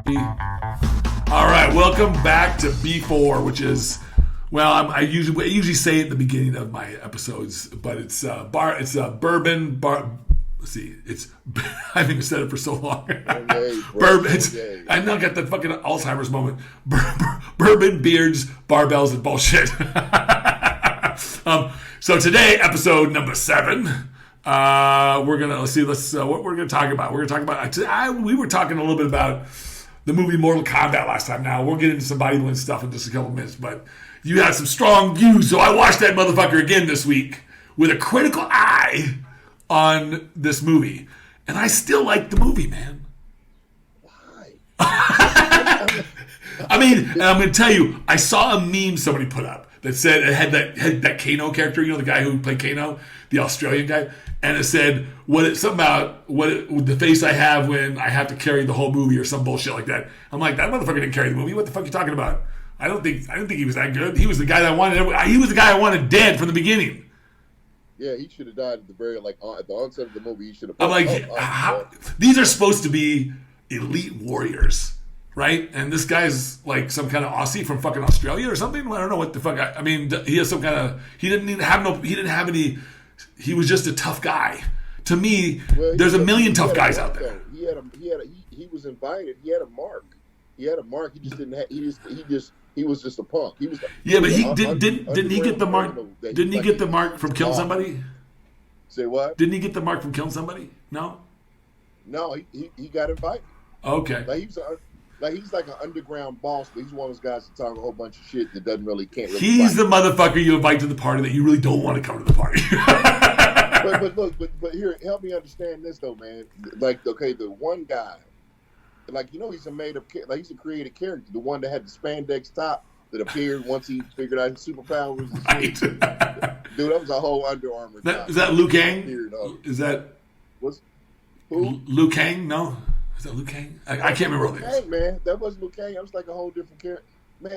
All right, welcome back to B4, which is, well, I usually say it at the beginning of my episodes, but it's bourbon bar. Let's see, it's I haven't even said it for so long. Bourbon. I now got the fucking Alzheimer's moment. Bourbon, beards, barbells, and bullshit. So today, episode number 7. We're gonna what we're gonna talk about. We're gonna talk about. We were talking a little bit about the movie Mortal Kombat last time. Now we'll get into some bodybuilding stuff in just a couple of minutes, but you had some strong views, so I watched that motherfucker again this week with a critical eye on this movie, and I still like the movie, man. Why? I mean, and I'm going to tell you, I saw a meme somebody put up that said it had that Kano character, you know, the guy who played Kano, the Australian guy, and it said the face I have when I have to carry the whole movie or some bullshit like that. I'm like, that motherfucker didn't carry the movie. What the fuck are you talking about? I didn't think he was that good. He was the guy that I wanted. He was the guy I wanted dead from the beginning. Yeah, he should have died at the at the onset of the movie. He should have. I'm like, these are supposed to be elite warriors, right? And this guy's like some kind of Aussie from fucking Australia or something. I don't know what the fuck. I mean, he has some kind of. He didn't have any. He was just a tough guy. To me, there's a million tough guys out there. He was invited. He had a mark. He just didn't have. He was just a punk. He was. Yeah, but didn't he get the mark? Didn't he get the mark from killing somebody? Say what? Didn't he get the mark from killing somebody? No. No, he got invited. Okay. He's like an underground boss, but he's one of those guys that talk a whole bunch of shit that can't really. He's the motherfucker you invite to the party that you really don't want to come to the party. but here, help me understand this though, man. Like, okay, the one guy. Like, you know, he's a made-up, like he's a created character. The one that had the spandex top that appeared once he figured out his superpowers. Right. Dude, that was a whole Under Armour top. Is that Liu Kang? Is that who? Liu Kang? No, is that Liu Kang? I can't remember all this. Hey, man, that wasn't Liu Kang. That was like a whole different character. Man,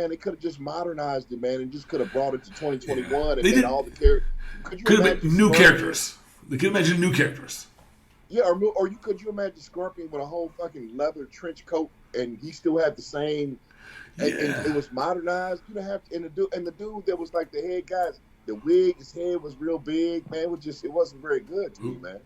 they could have just modernized it, man, and just could have brought it to 2021 and made all the characters. Could have been new characters. They could imagine new characters. Yeah, or could you imagine Scorpion with a whole fucking leather trench coat and he still had the same, and it was modernized. You don't have to, and the dude that was like the head guy, the wig, his head was real big, man. It wasn't very good to me, man.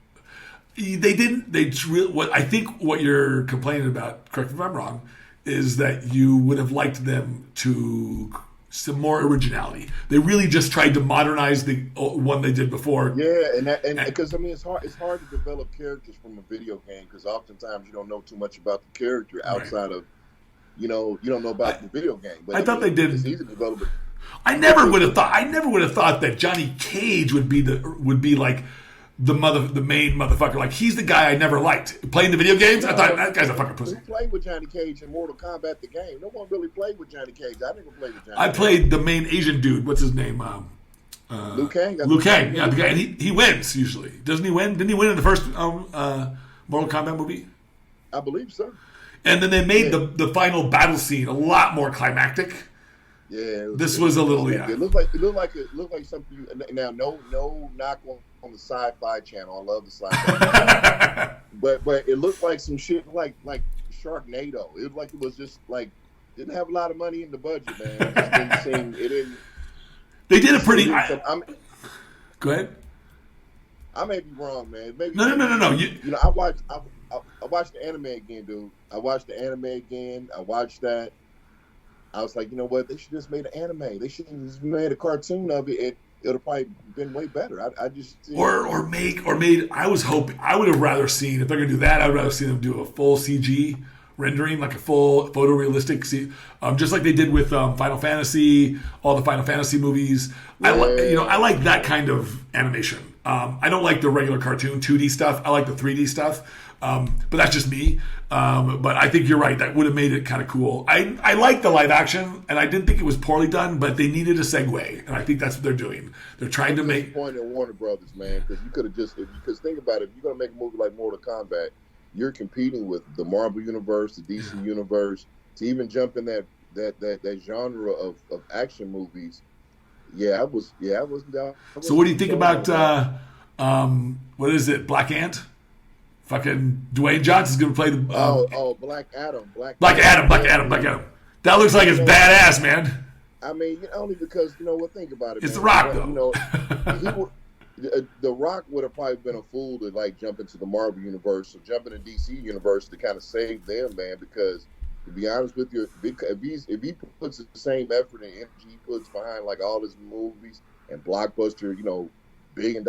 I think what you're complaining about, correct me if I'm wrong, is that you would have liked them to some more originality. They really just tried to modernize the one they did before. Yeah, and because I mean it's hard to develop characters from a video game because oftentimes you don't know too much about the character outside of you don't know about the video game. But I thought they did. It's easy to develop it. I never would have thought that Johnny Cage would be like the main motherfucker. Like, he's the guy I never liked. Playing the video games, I thought that guy's a fucking pussy. Who played with Johnny Cage in Mortal Kombat the game? No one really played with Johnny Cage. I never played with Johnny Cage. I played the main Asian dude. What's his name? Liu Kang. Liu Kang, yeah, the guy. And he wins, usually. Doesn't he win? Didn't he win in the first Mortal Kombat movie? I believe so. And then they made the final battle scene a lot more climactic. Yeah, this was a little. It looked like something. Now, no knock on the Sci-Fi Channel. I love the Sci-Fi Channel, but it looked like some shit like Sharknado. It looked like it was just like didn't have a lot of money in the budget, man. It didn't. They did a pretty. Go ahead. I may be wrong, man. Maybe, no. I watched the anime again, dude. I watched the anime again. I watched that. I was like, you know what? They should just made an anime. They should have just made a cartoon of it. It'd have probably been way better. I just or made. I was hoping. I would have rather seen if they're gonna do that. I'd rather see them do a full CG rendering, like a full photorealistic. Just like they did with Final Fantasy, all the Final Fantasy movies. Yeah. I like that kind of animation. I don't like the regular cartoon 2D stuff. I like the 3D stuff. But that's just me. But I think you're right. That would have made it kind of cool. I like the live action, and I didn't think it was poorly done, but they needed a segue, and I think that's what they're doing. They're trying to make point at Warner Brothers, man, because you could have because think about it. If you're gonna make a movie like Mortal Kombat, you're competing with the Marvel universe, the DC universe, to even jump in that genre of action movies. I was down. So what do you think about what is it, Black Ant? Fucking Dwayne Johnson's gonna play the Black Adam. Black Adam. That looks like it's badass, man. I mean, only because think about it. It's man. The Rock, though. The Rock would have probably been a fool to jump into the Marvel universe or jump into DC universe to kind of save them, man. Because to be honest with you, if he puts the same effort and energy he puts behind all his movies and blockbuster, $1 billion,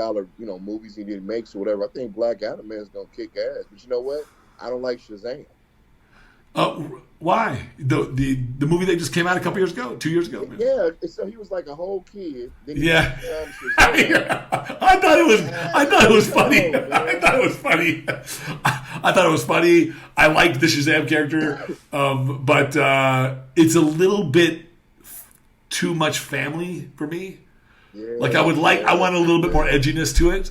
movies he makes or whatever, I think Black Adam Man's gonna kick ass. But you know what? I don't like Shazam. Why? The movie that just came out a couple years ago, 2 years ago. Man. Yeah, so he was like a whole kid. Then he I thought it was funny. I thought it was funny. I liked the Shazam character, but it's a little bit too much family for me. Yeah, I want a little bit more edginess to it,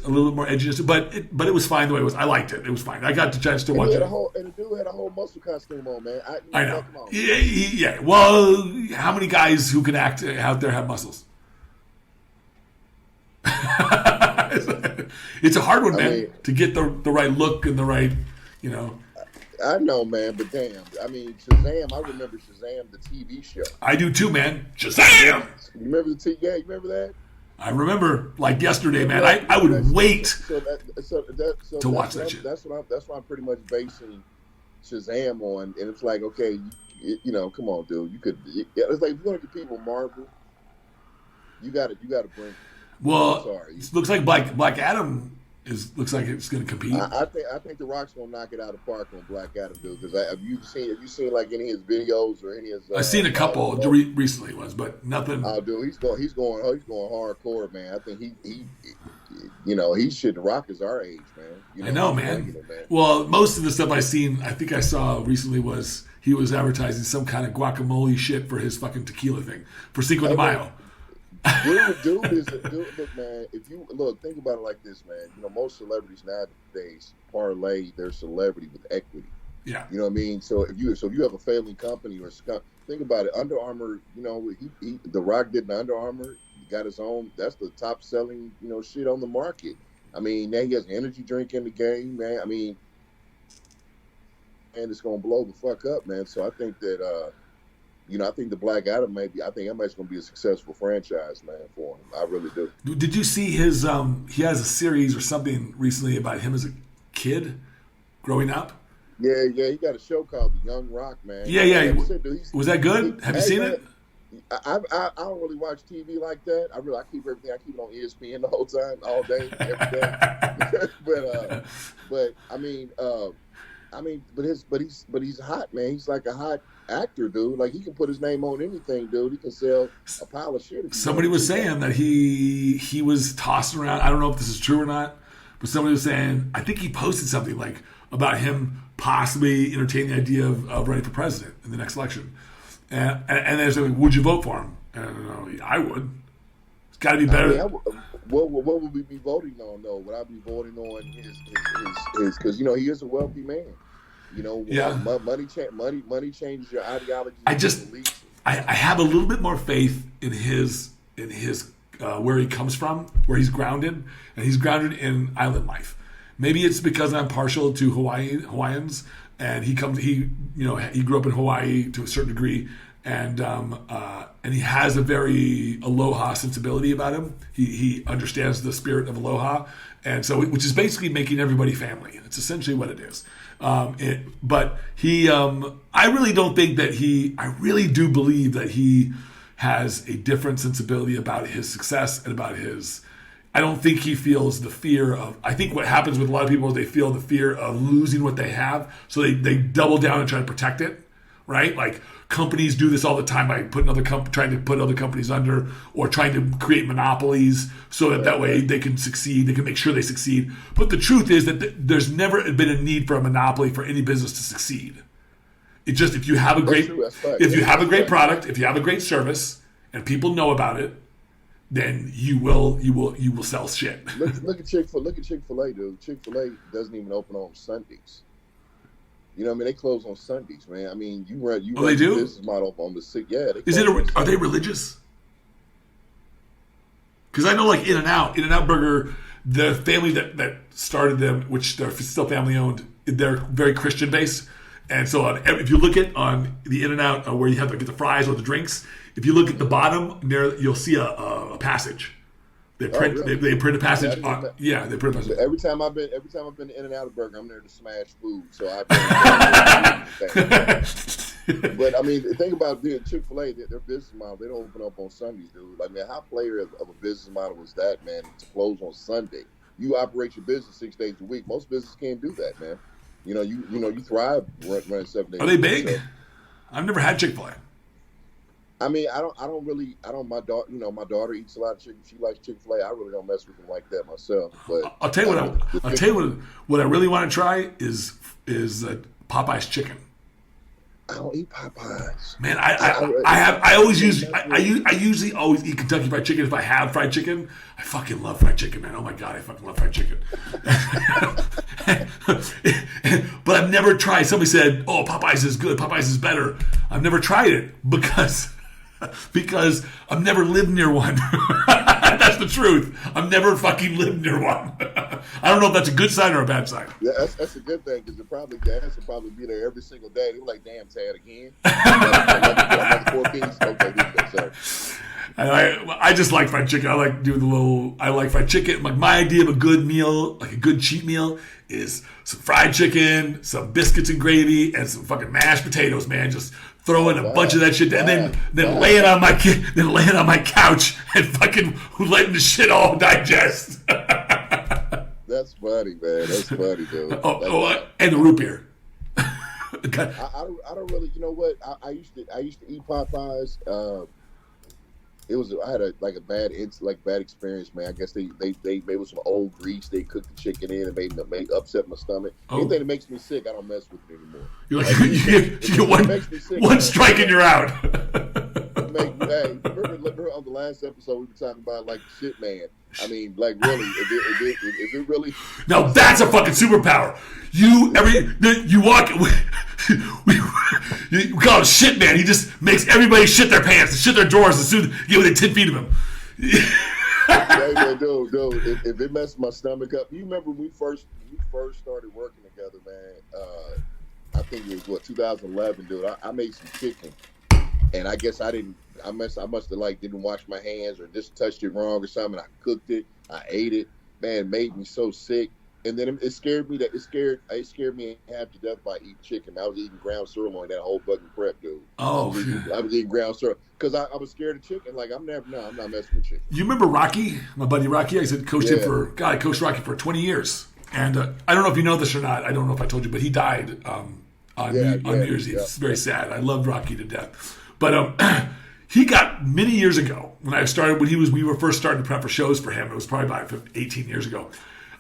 but it was fine the way it was. I liked it. It was fine. I got the chance to watch it. And the dude had a whole muscle costume on, man. I know. Yeah. Well, how many guys who can act out there have muscles? It's a hard one, man, to get the right look and the right, I know, man, but damn. I mean, Shazam, I remember Shazam, the TV show. I do too, man. Shazam! You remember you remember that? I remember like yesterday, man. I would wait to watch that shit. That's what I'm pretty much basing Shazam on, and it's like, okay, come on, dude. It's like if you're gonna get people Marvel, you got to bring. Well, it looks like Black Adam looks like it's going to compete. I think The Rock's going to knock it out of the park on Black Adam, dude. Because have you seen like any of his videos or any of his? I've seen a couple recently, but nothing. Oh, dude, he's going hardcore, man. I think he should. The Rock is our age, man. I know, man. Well, most of the stuff I think I saw recently was he was advertising some kind of guacamole shit for his fucking tequila thing for Cinco de Mayo. Dude is look, man. If you think about it like this, man. Most celebrities nowadays parlay their celebrity with equity. Yeah. You know what I mean? So if you have a failing company or think about it, Under Armour. The Rock did an Under Armour. He got his own. That's the top selling shit on the market. I mean, now he has an energy drink in the game, man. I mean, and it's gonna blow the fuck up, man. So I think that. I think the Black Adam I think that might going to be a successful franchise, man, for him. I really do. Did you see his, he has a series or something recently about him as a kid growing up? Yeah, he got a show called The Young Rock, man. Yeah. Was that good? Have you seen it? I don't really watch TV like that. I keep everything. I keep it on ESPN the whole time, all day, every day. but he's hot, man. He's like a hot actor, dude. Like, he can put his name on anything, dude. He can sell a pile of shit. Somebody was saying that he was tossing around. I don't know if this is true or not, but somebody was saying, I think he posted something like about him possibly entertaining the idea of running for president in the next election. And they're saying, would you vote for him? And I would. It's got to be better. What would we be voting on, though? Would I be voting on his because he is a wealthy man. Money changes your ideology. I have a little bit more faith in his where he comes from, where he's grounded, and he's grounded in island life. Maybe it's because I'm partial to Hawaiians, and he grew up in Hawaii to a certain degree, and he has a very aloha sensibility about him. He understands the spirit of aloha, and so which is basically making everybody family. It's essentially what it is. But he, I really don't think that I really do believe that he has a different sensibility about his success and about I don't think he feels the fear of, I think what happens with a lot of people is they feel the fear of losing what they have. So they double down and try to protect it, right? Like companies do this all the time by trying to put other companies under or trying to create monopolies so that way they can succeed. They can make sure they succeed. But the truth is that there's never been a need for a monopoly for any business to succeed. It's just if you have a great product, if you have a great service, and people know about it, then you will sell shit. Look at Chick-fil-A, dude. Chick-fil-A doesn't even open on Sundays. You know what I mean? They close on Sundays, man. I mean, you run they do? Business model on the sick. Yeah. Are they religious? Because I know like In-N-Out Burger, the family that started them, which they're still family owned, they're very Christian based. And so if you look at on the In-N-Out where you have to get the fries or the drinks, if you look at the bottom there, you'll see a passage. They print they print a passage. They print a passage. Every time I've been to In-N-Out Burger, I'm there to smash food. So I've been. But I mean, the thing about Chick-fil-A, their business model, they don't open up on Sundays, dude. I mean, how player of a business model was that, man? To close on Sunday, you operate your business 6 days a week. Most businesses can't do that, man. You thrive running 7 days. Are they big? So. I've never had Chick-fil-A. I mean, my daughter eats a lot of chicken. She likes Chick-fil-A. I really don't mess with them like that myself. But I'll tell you what I really want to try is Popeye's chicken. I don't eat Popeyes. Man, I usually always eat Kentucky Fried Chicken if I have fried chicken. I fucking love fried chicken, man. Oh my God, I fucking love fried chicken. But I've never tried. Somebody said, "Oh, Popeyes is good. Popeyes is better." I've never tried it because I've never lived near one. That's the truth. I've never fucking lived near one. I don't know if that's a good sign or a bad sign. Yeah, that's a good thing because gas will probably be there every single day. They're like, "Damn, Tad again." Another 4 piece. Okay, sorry. I just like fried chicken. I like fried chicken. Like my idea of a good meal, like a good cheat meal, is some fried chicken, some biscuits and gravy, and some fucking mashed potatoes, man. Just throwing a bunch of that shit, and then laying on my couch and fucking letting the shit all digest. That's funny, man. That's funny, dude. And the root beer. I don't really. You know what? I used to eat Popeyes. I had a bad experience, man. I guess they made with some old grease. They cooked the chicken in and made upset my stomach. Anything that makes me sick, I don't mess with it anymore. You're like, you get one strike and you're out. Remember on the last episode we were talking about like shit, man. I mean, like really, if it really. Now that's a fucking superpower. You walk. We call him shit man. He just makes everybody shit their pants and shit their drawers as soon as you get within 10 feet of him. Hey, man, dude, if it messed my stomach up, you remember when we first started working together, man. I think it was 2011, dude. I made some chicken, and I guess I must have didn't wash my hands or just touched it wrong or something. I cooked it, I ate it, man. It made me so sick. And then it scared me half to death by eating chicken. I was eating ground sirloin that whole fucking prep, dude. Oh, I was eating ground sirloin because I was scared of chicken. Like I'm not messing with chicken. You remember Rocky, my buddy Rocky? I coached Rocky for 20 years. And I don't know if you know this or not. I don't know if I told you, but he died on New Year's Eve. It's very sad. I loved Rocky to death. But he got many years ago when we were first starting to prep for shows for him. It was probably about 18 years ago.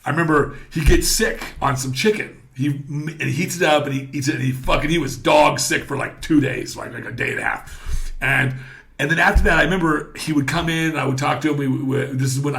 I remember he gets sick on some chicken. He heats it up and he eats it and he was dog sick for like 2 days, like a day and a half. And then after that, I remember he would come in and I would talk to him. This is when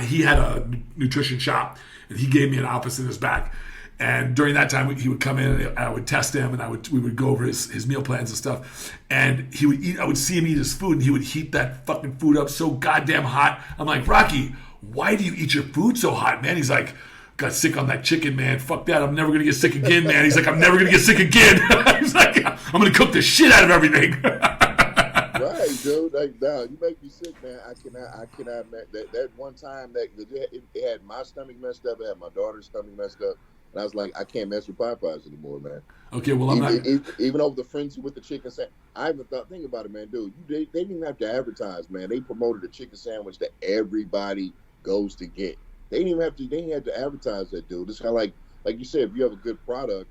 he had a nutrition shop and he gave me an office in his back. And during that time, he would come in and I would test him and we would go over his meal plans and stuff. And he would eat. I would see him eat his food and he would heat that fucking food up so goddamn hot. I'm like, Rocky, why do you eat your food so hot, man? He's like, got sick on that chicken, man. Fuck that. I'm never going to get sick again, man. He's like, I'm never going to get sick again. He's like, I'm going to cook the shit out of everything. Right, dude. Like, no, you make me sick, man. I cannot. That one time that it had my stomach messed up, it had my daughter's stomach messed up. And I was like, I can't mess with Popeyes anymore, man. Okay, well, I'm not. Even over the frenzy with the chicken sandwich, I even think about it, man, dude. They didn't even have to advertise, man. They promoted a chicken sandwich that everybody goes to get. They didn't have to advertise that, dude. It's kind of like you said, if you have a good product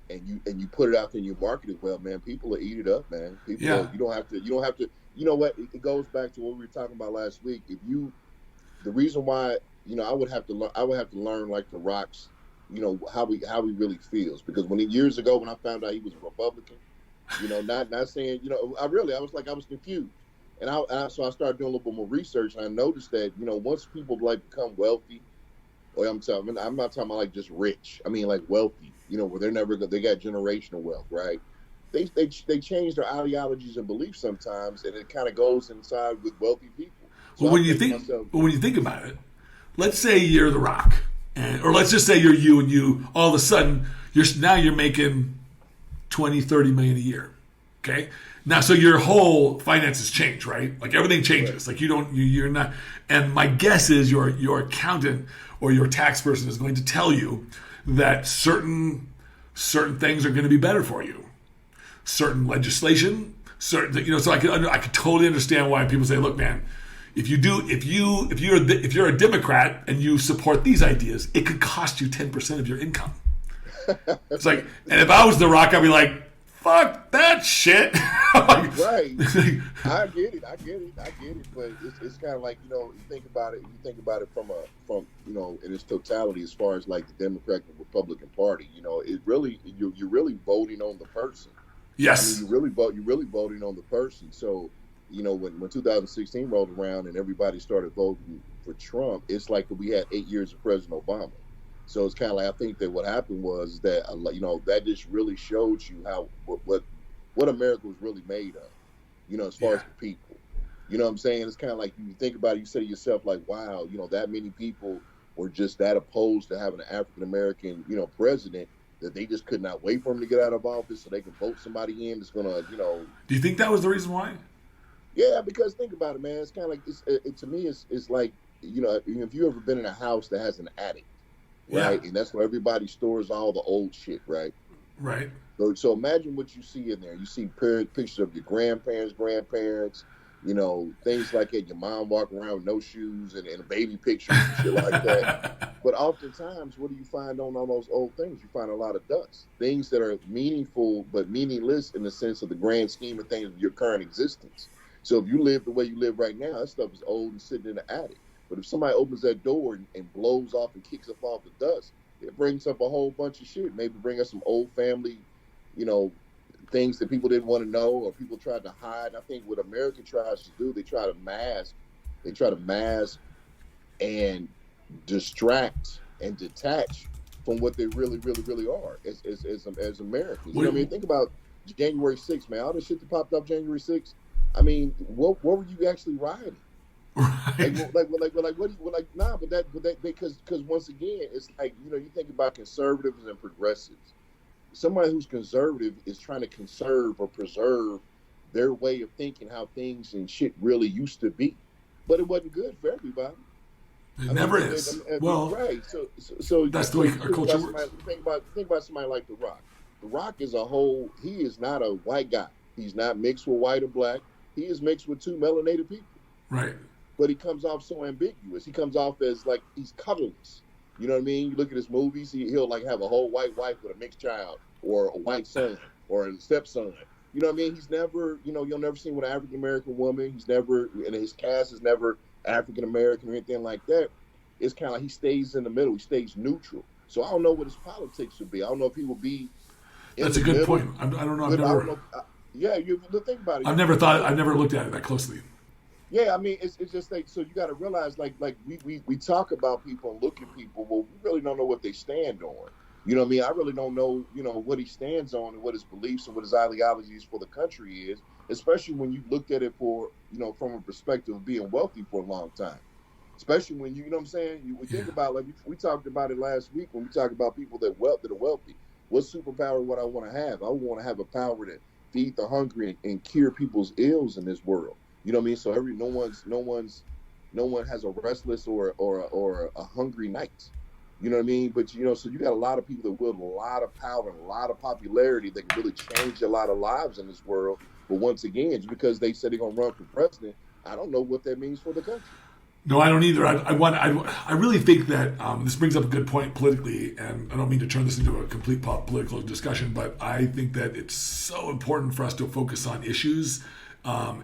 and you put it out there and you market it well, man, people will eat it up, man. You don't have to. You know what? It goes back to what we were talking about last week. The reason why, I would have to learn like The Rock's, how he really feels, because years ago when I found out he was a Republican, not saying, I was confused. So I started doing a little bit more research, and I noticed that, once people become wealthy, or I'm not talking about like just rich. I mean like wealthy, where they got generational wealth, right? They change their ideologies and beliefs sometimes, and it kind of goes inside with wealthy people. So Well, when you think about it, let's say you're The Rock, or let's just say you're you, and you all of a sudden you're making 20, 30 million a year. Okay, now so your whole finances change, right? Like everything changes. Like you're not. And my guess is your accountant or your tax person is going to tell you that certain things are going to be better for you. Certain legislation, so I could totally understand why people say, look, man, if you're a Democrat and you support these ideas, it could cost you 10% of your income. It's like, and if I was The Rock, I'd be like, fuck that shit. Right. I get it. But it's kind of like, you think about it from in its totality, as far as like the Democratic and Republican Party, it really, you're really voting on the person. Yes. I mean, you're really voting on the person. So, when 2016 rolled around and everybody started voting for Trump, it's like we had 8 years of President Obama. So it's kind of like, I think that what happened was that, that just really showed you how, what America was really made of, as far as the people. You know what I'm saying? It's kind of like, you think about it, you say to yourself, like, wow, that many people were just that opposed to having an African-American, president, that they just could not wait for him to get out of office so they can vote somebody in that's going to, Do you think that was the reason why? Yeah, because think about it, man. It's kind of like, to me, it's like, if you ever been in a house that has an attic, right? Yeah. And that's where everybody stores all the old shit, right? Right. So imagine what you see in there. You see pictures of your grandparents, things like that. Your mom walking around with no shoes and a baby picture and shit like that. But oftentimes, what do you find on all those old things? You find a lot of dust. Things that are meaningful but meaningless in the sense of the grand scheme of things of your current existence. So if you live the way you live right now, that stuff is old and sitting in the attic. But if somebody opens that door and blows off and kicks up all the dust, it brings up a whole bunch of shit. Maybe bring us some old family, things that people didn't want to know or people tried to hide. I think what America tries to do, they try to mask and distract and detach from what they really, really, really are as Americans. You know what I mean? Think about January 6th, man. All the shit that popped up January 6th. I mean, what were you actually riding? Right. Because once again, it's like, you think about conservatives and progressives. Somebody who's conservative is trying to conserve or preserve their way of thinking, how things and shit really used to be, but it wasn't good for everybody. It never is. Right. So that's the way our culture works. Think about somebody like The Rock. The Rock is a whole. He is not a white guy. He's not mixed with white or black. He is mixed with two melanated people. Right. But he comes off so ambiguous. He comes off as like he's colorless. You know what I mean? You look at his movies, he'll like have a whole white wife with a mixed child, or a white son, or a stepson. You know what I mean? He's never, you'll never see with an African American woman. He's never, and his cast is never African American or anything like that. It's kind of like he stays in the middle. He stays neutral. So I don't know what his politics would be. I don't know if he would be. That's a good point. I don't know. You think about it. I've never looked at it that closely. Yeah, I mean, it's just like, so you got to realize, like we talk about people and look at people, but we really don't know what they stand on. You know what I mean? I really don't know, what he stands on and what his beliefs and what his ideologies for the country is, especially when you looked at it for, from a perspective of being wealthy for a long time. Especially when you know what I'm saying? We think about, like, we talked about it last week when we talked about people that are wealthy. What superpower would I want to have? I want to have a power to feed the hungry and cure people's ills in this world. You know what I mean? So no one has a restless or a hungry night. You know what I mean? But so you got a lot of people that wield a lot of power and a lot of popularity that can really change a lot of lives in this world. But once again, just because they said they're gonna run for president, I don't know what that means for the country. No, I don't either. I really think that this brings up a good point politically, and I don't mean to turn this into a complete political discussion, but I think that it's so important for us to focus on issues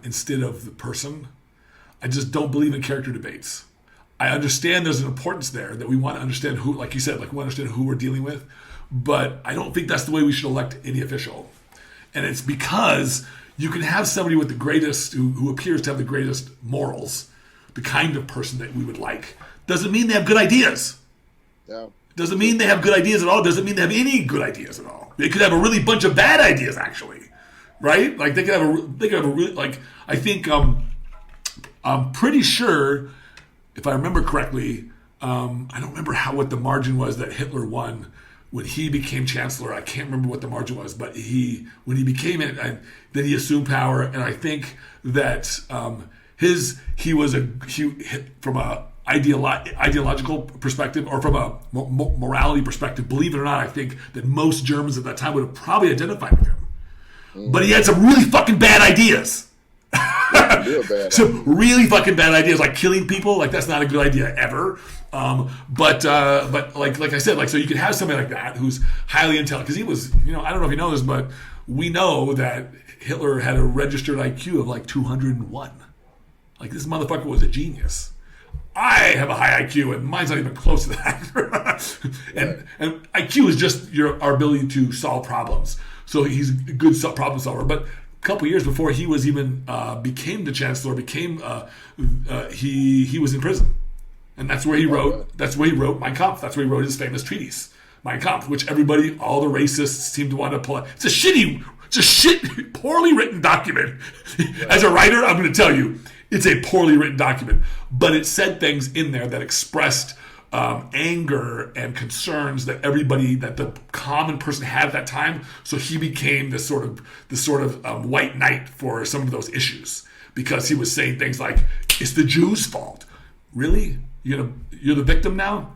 instead of the person. I just don't believe in character debates. I understand there's an importance there that we want to understand who, like you said, like we want to understand who we're dealing with, but I don't think that's the way we should elect any official. And it's because you can have somebody with the greatest, who appears to have the greatest morals, the kind of person that we would like. Doesn't mean they have good ideas. No. Doesn't mean they have good ideas at all. Doesn't mean they have any good ideas at all. They could have a really bunch of bad ideas, actually. Right? Like they could have a really, like, I think I'm pretty sure, if I remember correctly, I don't remember what the margin was that Hitler won when he became chancellor. I can't remember what the margin was, but when he became it, and then he assumed power, and I think that from a ideological perspective or from a morality perspective, believe it or not, I think that most Germans at that time would have probably identified with him. But he had some really fucking bad ideas. Some really fucking bad ideas, like killing people. Like, that's not a good idea ever. But like I said, like, so you could have somebody like that who's highly intelligent, because he was, I don't know if you know this, but we know that Hitler had a registered IQ of like 201. Like, this motherfucker was a genius. I have a high IQ, and mine's not even close to that. and IQ is just our ability to solve problems. So he's a good problem solver. But a couple years before he was even became the chancellor, he was in prison, and that's where he wrote. That's where he wrote Mein Kampf. That's where he wrote his famous treatise, Mein Kampf, which all the racists seem to want to pull out. It's a poorly written document. As a writer, I'm going to tell you, it's a poorly written document, but it said things in there that expressed anger and concerns that the common person had at that time. So he became this sort of white knight for some of those issues, because he was saying things like, "It's the Jews' fault." Really, you're the victim now.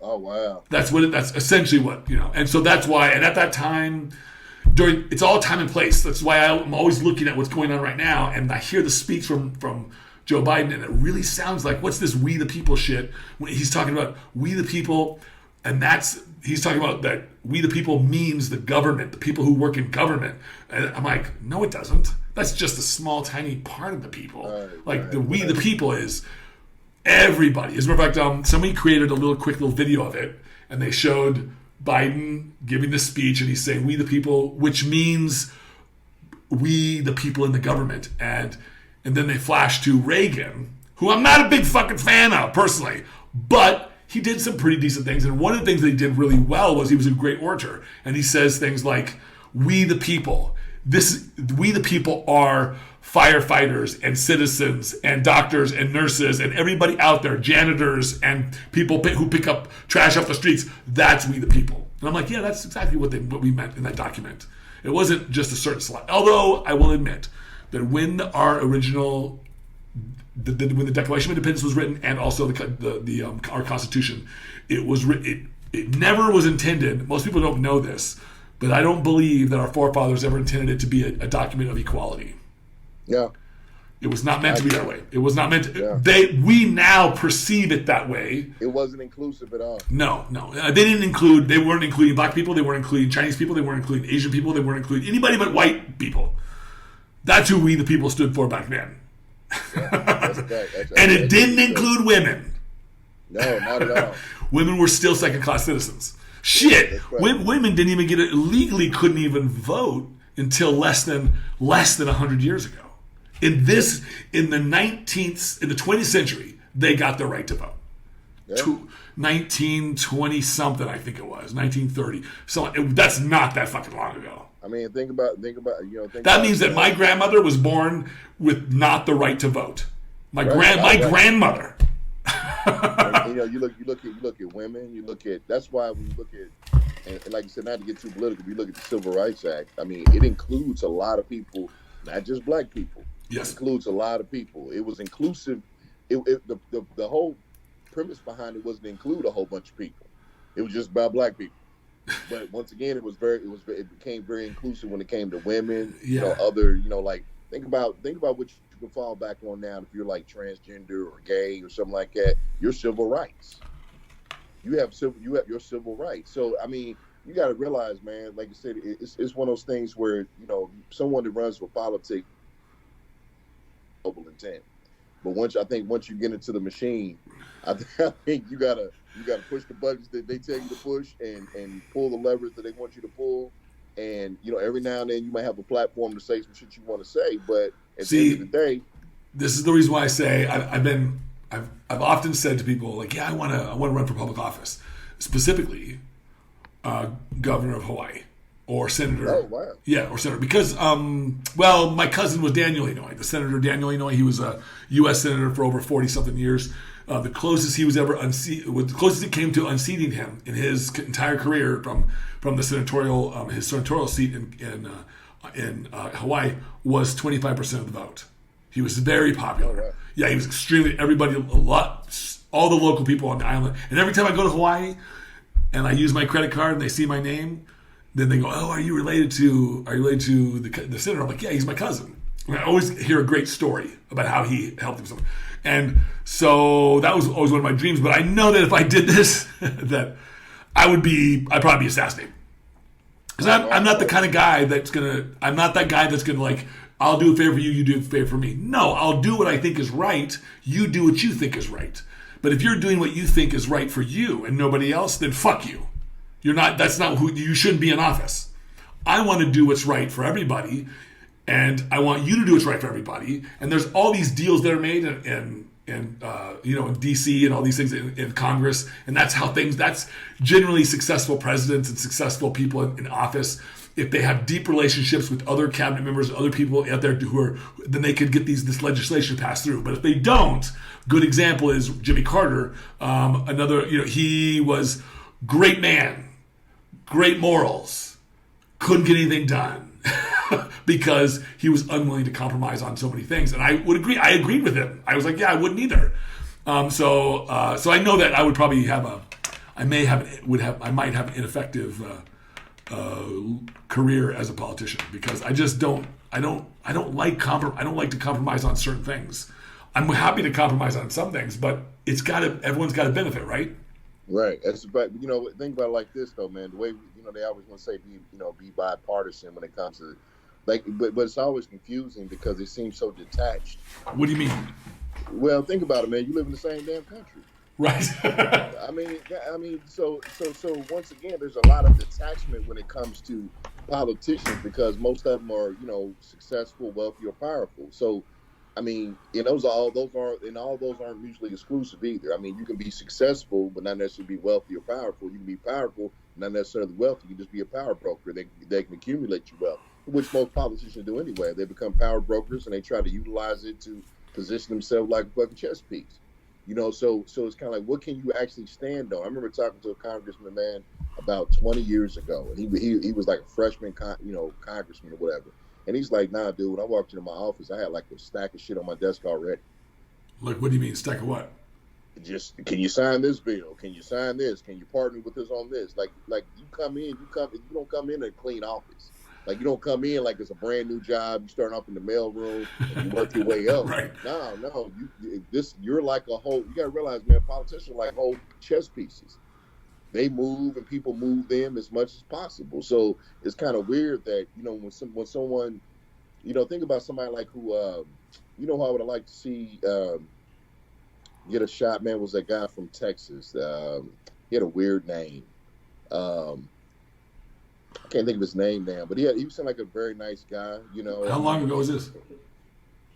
Oh wow! That's essentially what. And so that's why. And at that time, it's all time and place. That's why I'm always looking at what's going on right now, and I hear the speech from Joe Biden, and it really sounds like, what's this "we the people" shit? When he's talking about we the people, and he's talking about that we the people means the government, the people who work in government. And I'm like, no, it doesn't. That's just a small, tiny part of the people. We the people is everybody. As a matter of fact, somebody created a quick little video of it, and they showed Biden giving the speech, and he's saying "we the people," which means we the people in the government, and then they flash to Reagan, who I'm not a big fucking fan of personally, but he did some pretty decent things. And one of the things that he did really well was he was a great orator, and he says things like, "We the people. We the people are firefighters and citizens and doctors and nurses and everybody out there, janitors and people who pick up trash off the streets. That's we the people." And I'm like, yeah, that's exactly what we meant in that document. It wasn't just a certain slide. Although I will admit that when our original, when the Declaration of Independence was written, and also our Constitution, it never was intended. Most people don't know this, but I don't believe that our forefathers ever intended it to be a document of equality. Yeah. It was not meant to be that way. It was not meant to. We now perceive it that way. It wasn't inclusive at all. No. They weren't including black people. They weren't including Chinese people. They weren't including Asian people. They weren't including anybody but white people. That's who we the people stood for back then. And it didn't include women. No, not at all. Women were still second-class citizens. Shit. Women didn't even legally couldn't even vote until less than 100 years ago. In the 20th century, they got the right to vote. Yeah. 1920 something, I think it was 1930. So that's not that fucking long ago. I mean, think about that means that my grandmother was born with not the right to vote. My grandmother. And, you look at women. That's why when you look at, and like you said, not to get too political, you look at the Civil Rights Act. I mean, it includes a lot of people, not just black people. Yes. It includes a lot of people. It was inclusive. The whole premise behind it wasn't to include a whole bunch of people. It was just about black people. But once again, it became very inclusive when it came to women. Yeah. Like think about what you can fall back on now if you're like transgender or gay or something like that. Your civil rights. You have your civil rights. So I mean, you got to realize, man. Like I said, it's one of those things where someone that runs for politics, noble intent. But once you get into the machine, I think you gotta push the buttons that they tell you to push and pull the levers that they want you to pull. And every now and then you might have a platform to say some shit you want to say, but at the end of the day, this is the reason why I say I've often said to people like, yeah, I want to run for public office, specifically governor of Hawaii. or senator. Oh, wow. Yeah, or senator. Because, well, my cousin was Daniel Inouye, the Senator Daniel Inouye. He was a U.S. senator for over 40-something years. The closest he was ever the closest it came to unseating him in his entire career from the senatorial his senatorial seat in Hawaii was 25% of the vote. He was very popular. Oh, wow. Yeah, he was extremely all the local people on the island. And every time I go to Hawaii and I use my credit card and they see my name, then they go, "Oh, are you related to the senator?" I'm like, "Yeah, he's my cousin." And I always hear a great story about how he helped himself. And so that was always one of my dreams. But I know that if I did this, that I'd probably be assassinated. Because I'm not the kind of guy I'm not that guy that's gonna like, I'll do a favor for you, you do a favor for me. No, I'll do what I think is right. You do what you think is right. But if you're doing what you think is right for you and nobody else, then fuck you. That's not who you shouldn't be in office. I want to do what's right for everybody, and I want you to do what's right for everybody. And there's all these deals that are made in DC and all these things in Congress, and that's generally successful presidents and successful people in office. If they have deep relationships with other cabinet members, other people out there then they could get this legislation passed through. But if they don't, good example is Jimmy Carter. He was great man, great morals, couldn't get anything done because he was unwilling to compromise on so many things. And I would agree. I agreed with him. I was like, yeah, I wouldn't either. So I know that I would probably I might have an ineffective career as a politician because I don't like to compromise on certain things. I'm happy to compromise on some things, but everyone's got to benefit, right? Right. That's about, think about it like this though, man. The way they always want to say be bipartisan when it comes to but it's always confusing because it seems so detached. What do you mean? Well, think about it, man. You live in the same damn country. Right. I mean, so once again, there's a lot of detachment when it comes to politicians because most of them are, successful, wealthy, or powerful. So, I mean, all those aren't mutually exclusive either. I mean, you can be successful, but not necessarily be wealthy or powerful. You can be powerful, not necessarily wealthy. You can just be a power broker. They can accumulate your wealth, which most politicians do anyway. They become power brokers and they try to utilize it to position themselves like a fucking chess piece. So it's kind of like, what can you actually stand on? I remember talking to a congressman, man, about 20 years ago, and he was like a freshman, congressman or whatever. And he's like, nah, dude, when I walked into my office, I had like a stack of shit on my desk already. Like, what do you mean, stack of what? Just, can you sign this bill? Can you sign this? Can you partner with us on this? Like you don't come in a clean office. Like, you don't come in like it's a brand new job. You start off in the mailroom and you work your way up. Right. No. You're like a whole. You got to realize, man, politicians are like whole chess pieces. They move and people move them as much as possible. So it's kind of weird that when someone, think about somebody like who, who I would have liked to see get a shot. Man, was that guy from Texas? He had a weird name. I can't think of his name now, but he seemed like a very nice guy. How long ago was this?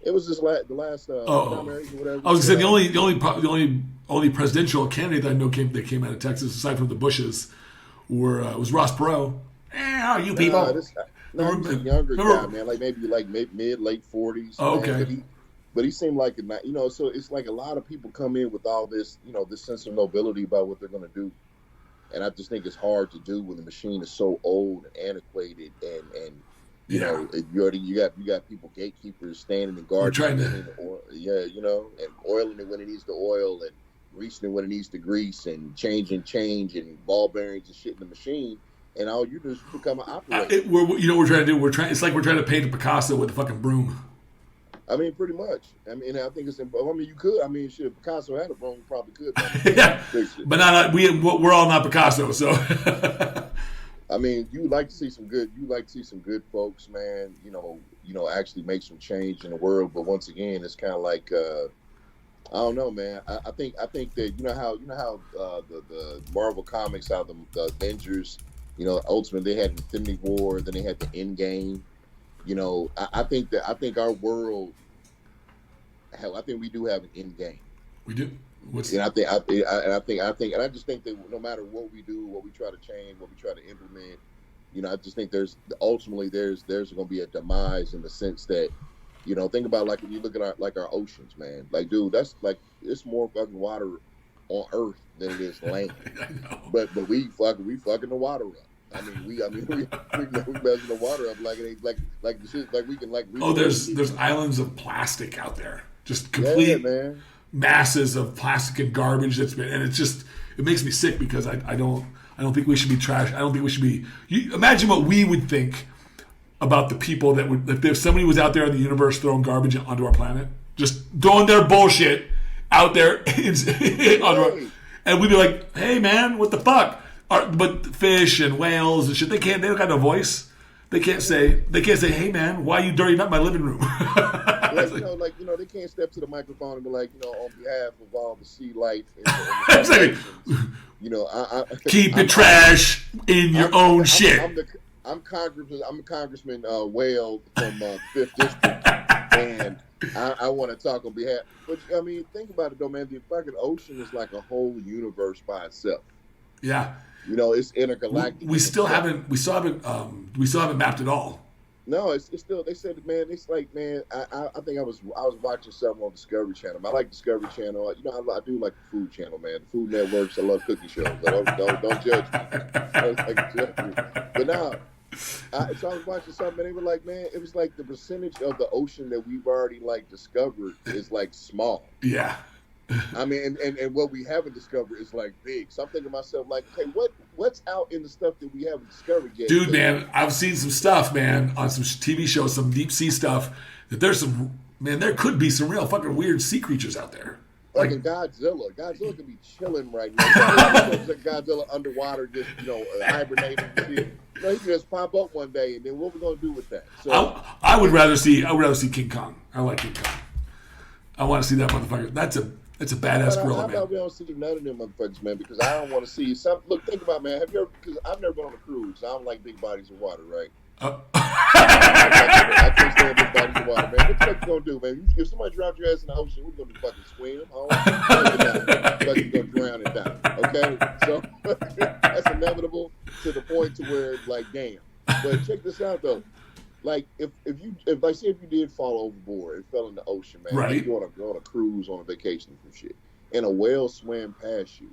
It was just the last primaries or whatever. I was going to say the only presidential candidate that I know that came out of Texas, aside from the Bushes, was Ross Perot. How are you people? He's a younger guy, man. Like maybe mid late 40s. Oh, okay. But he seemed like so it's like a lot of people come in with all this, this sense of nobility about what they're going to do. And I just think it's hard to do when the machine is so old and antiquated, and you got people, gatekeepers, standing and guarding and oiling it when it needs to oil, and greasing it when it needs to grease, and changing change and ball bearings and shit in the machine. And all you do is become an operator. We're trying to do. It's like we're trying to paint a Picasso with a fucking broom. I mean, pretty much. I mean, I think it's. I mean, you could. I mean, shit. If Picasso had a broom, you probably could. Yeah, but we're all not Picasso, so. I mean, you like to see some good. You like to see some good folks, man. Actually make some change in the world. But once again, it's kind of like, I don't know, man. I think that how the Marvel comics, how the Avengers, ultimately they had Infinity War, then they had the Endgame. I think our world. I think we do have an end game. We do. And I just think that no matter what we do, what we try to change, what we try to implement, I just think there's ultimately there's going to be a demise in the sense that, think about like when you look at our oceans, man. Like, dude, that's like it's more fucking water on Earth than it is land. I know. But we fucking the water up. We messing the water up like it ain't like the shit like we can like. There's islands of plastic out there, just complete masses of plastic and garbage that's been, and it makes me sick because I don't think we should be trash. I don't think we should be. Imagine what we would think about the people that would, if somebody was out there in the universe throwing garbage onto our planet, just throwing their bullshit out there, and we'd be like, "Hey, man, what the fuck?" But fish and whales and shit, they don't got no voice. They can't say, "Hey, man, why are you dirtying up my living room?" They can't step to the microphone and be like, on behalf of all the sea life. Exactly. Keep the trash in your own shit. I'm Congressman Whale from 5th District, and I want to talk on behalf. But think about it though, man. The fucking ocean is like a whole universe by itself. Yeah. It's intergalactic. We still haven't mapped it all. No, it's still. They said, man. It's like, man. I think I was watching something on Discovery Channel. I like Discovery Channel. I do like the Food Channel, man. The Food Networks. I love cooking shows. Don't judge me. But now, so I was watching something, and they were like, man, it was like the percentage of the ocean that we've already like discovered is like small. Yeah. And what we haven't discovered is like big. So I'm thinking to myself, like, okay, what's out in the stuff that we haven't discovered yet? Dude, man, I've seen some stuff, man, on some TV shows, some deep sea stuff. That there could be some real fucking weird sea creatures out there. Like Godzilla. Godzilla could be chilling right now. Godzilla underwater, just hibernating. He can just pop up one day, and then what we gonna do with that? So I would rather see King Kong. I like King Kong. I want to see that motherfucker. That's a badass gorilla, man. How about we don't see none of them motherfuckers, man? Because I don't want to see some. Look, think about it, man. Because I've never been on a cruise. I don't like big bodies of water, right? I can't stand big bodies of water, man. What the fuck you gonna do, man? If somebody dropped your ass in the ocean, we're gonna fucking swim. Fucking gonna drown and die. Okay, so that's inevitable to the point to where, like, damn. But check this out though. Like if you did fall overboard and fell in the ocean, man, right? Like you're on a cruise, on a vacation, and shit, and a whale swam past you,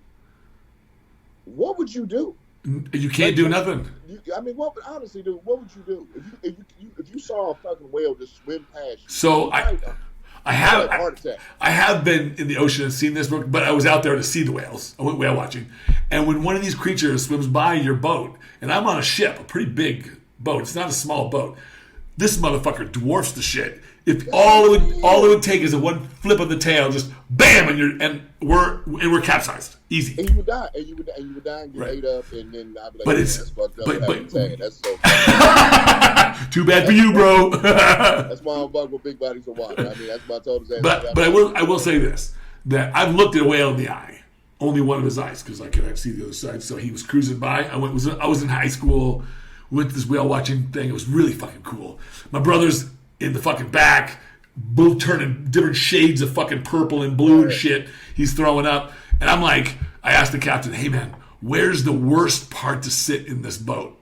what would you do? You can't do nothing. What would you do if you saw a fucking whale just swim past you? So I have been in the ocean and seen this book, but I was out there to see the whales. I went whale watching, and when one of these creatures swims by your boat, and I'm on a ship, a pretty big boat, it's not a small boat. This motherfucker dwarfs the shit. If all it would take is a one flip of the tail, just bam, and we're capsized, easy. And you would die, and get ate up, and then I'd be like, that's fucked up. That's so. Too bad for you, bro. That's why I don't fuck with big bodies of water. That's why I told his ass. But I will say this: that I've looked at a whale in the eye, only one of his eyes, because I could see the other side. So he was cruising by. I was in high school. We went to this whale watching thing. It was really fucking cool. My brother's in the fucking back, both turning different shades of fucking purple and blue and shit. He's throwing up. And I'm like, I asked the captain, hey man, where's the worst part to sit in this boat?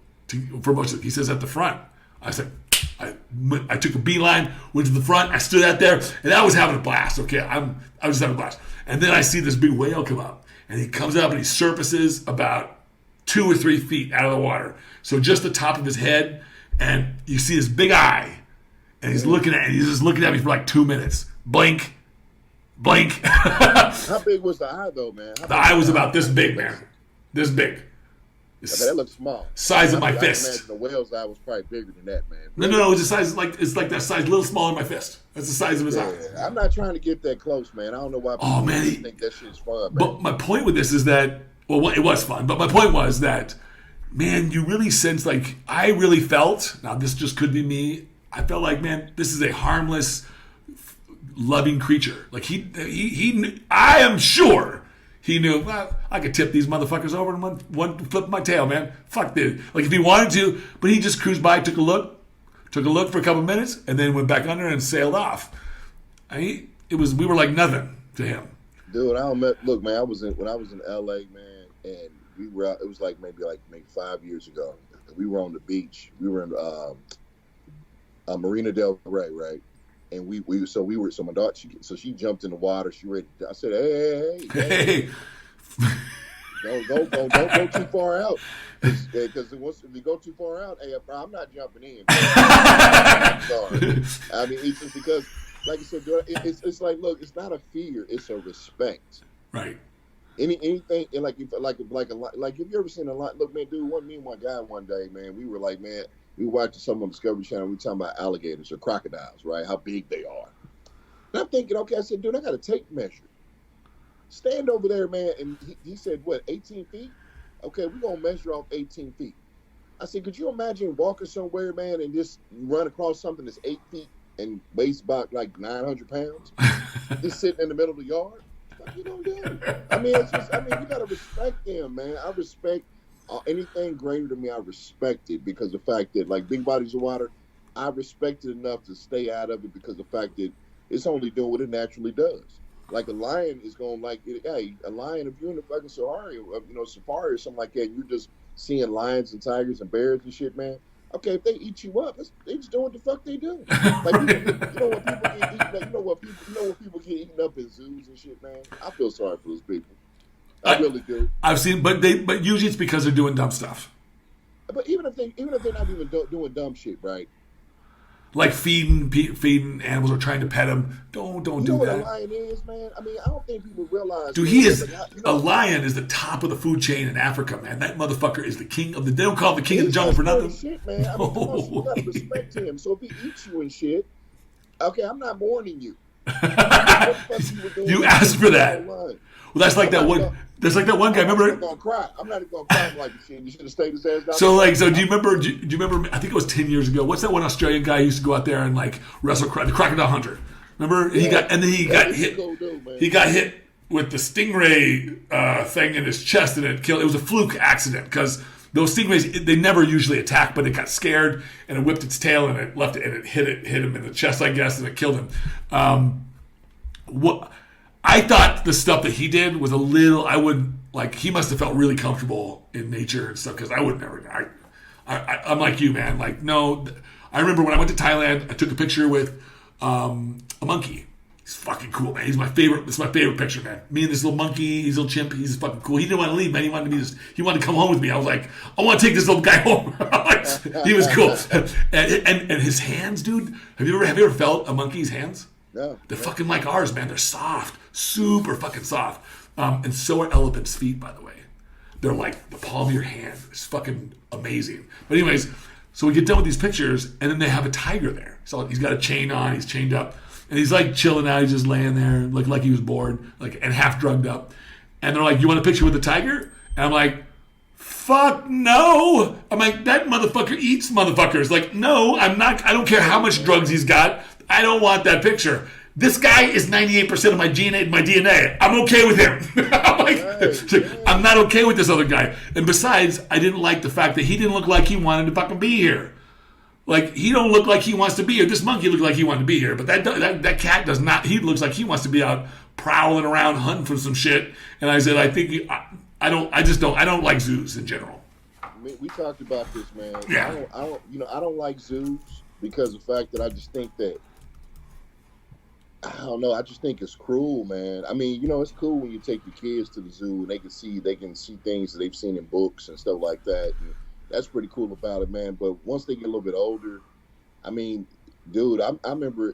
For most of it. He says at the front. I said, I took a beeline, went to the front, I stood out there, and I was having a blast. Okay, I was just having a blast. And then I see this big whale come up. And he comes up and he surfaces about 2 or 3 feet out of the water. So just the top of his head, and you see his big eye, and he's just looking at me for like 2 minutes. Blink. How big was the eye though, man? The eye was about this big, man. This big. That looks small. Size of my fist. I imagine the whale's eye was probably bigger than that, man. No, it's the size it's like that size, a little smaller than my fist. That's the size of his eye. I'm not trying to get that close, man. I don't know why people think that shit's fun, man. But my point with this is that, well, it was fun, but my point was that, man, you really sense, like, I really felt, now this just could be me, I felt like, man, this is a harmless, loving creature. Like, he I am sure he knew, well, I could tip these motherfuckers over in one flip of my tail, man. Fuck this. Like, if he wanted to, but he just cruised by, took a look for a couple minutes, and then went back under and sailed off. We were like nothing to him. Dude, look, man, when I was in LA, man, and we were out, it was maybe 5 years ago. we were on the beach. We were in Marina Del Rey, right? And so my daughter, she jumped in the water. She ready. I said, hey. Don't go too far out, because if you go too far out, hey, I'm not jumping in. Sorry. I mean, it's just because, like I said, it's like, look, it's not a fear, it's a respect. Right. Anything, like if you ever seen a lot? Look, man, dude, me and my guy one day, man, we were like, man, we watched something on Discovery Channel. We talking about alligators or crocodiles, right? How big they are. And I'm thinking, okay, I said, dude, I got a tape measure. Stand over there, man. And he said, what, 18 feet? Okay, we're going to measure off 18 feet. I said, could you imagine walking somewhere, man, and just run across something that's 8 feet and weighs about like 900 pounds? Just sitting in the middle of the yard? What you going to do? I mean, you got to respect them, man. I respect anything greater than me. I respect it because the fact that, like, big bodies of water, I respect it enough to stay out of it because the fact that it's only doing what it naturally does. Like a lion is going like, hey, a lion, if you're in the fucking safari or something like that, and you're just seeing lions and tigers and bears and shit, man. Okay, if they eat you up, they just doing what the fuck they do. Like, you know what people get eaten up, you know what people get eaten up in zoos and shit, man. I feel sorry for those people. I really do. I've seen, but usually it's because they're doing dumb stuff. But even if they're not even doing dumb shit, right? Like feeding animals or trying to pet them. Don't do that. You know what a lion is, man? I mean, I don't think people realize. Dude, he is a lion is the top of the food chain in Africa, man. That motherfucker is the king of the. They don't call him the king of the jungle for nothing. Shit, man. I mean, you gotta respect him. So if he eats you and shit, okay, I'm not mourning you. You asked for that. Well, that's like that one. There's like that one guy. Remember? I'm not gonna cry. I'm not gonna cry like shit. You should have stayed his ass down. So do you remember? Do you remember? I think it was 10 years ago. What's that one Australian guy who used to go out there and like wrestle the crocodile hunter? Remember? Yeah. He got hit. He got hit with the stingray thing in his chest, and it killed. It was a fluke accident because those stingrays, they never usually attack, but it got scared and it whipped its tail and it left it and it hit him in the chest, I guess, and it killed him. What I thought the stuff that he did was a little. I would like. He must have felt really comfortable in nature and stuff because I would never. I'm like you, man. Like no. I remember when I went to Thailand, I took a picture with a monkey. He's fucking cool, man. He's my favorite. It's my favorite picture, man. Me and this little monkey, he's a little chimp. He's fucking cool. He didn't want to leave, man. He wanted to come home with me. I was like, I want to take this little guy home. He was cool. And his hands, dude. Have you ever felt a monkey's hands? No. They're fucking like ours, man. They're soft, super fucking soft. And so are elephants' feet, by the way. They're like the palm of your hand. It's fucking amazing. But anyways, so we get done with these pictures, and then they have a tiger there. So he's got a chain on. He's chained up. And he's like chilling out. He's just laying there, like he was bored, and half drugged up. And they're like, "You want a picture with the tiger?" And I'm like, "Fuck no!" I'm like, "That motherfucker eats motherfuckers." Like, no, I'm not. I don't care how much drugs he's got. I don't want that picture. This guy is 98% of my DNA. I'm okay with him. I'm not okay with this other guy. And besides, I didn't like the fact that he didn't look like he wanted to fucking be here. Like, he don't look like he wants to be here. This monkey looked like he wanted to be here, but that cat does not. He looks like he wants to be out prowling around hunting for some shit. And I said, I don't like zoos in general. We talked about this, man. Yeah. I don't like zoos because of the fact that I just think that, I don't know, I just think it's cruel, man. I mean, it's cool when you take your kids to the zoo and they can see things that they've seen in books and stuff like that. And that's pretty cool about it, man. But once they get a little bit older, I mean, dude, I remember,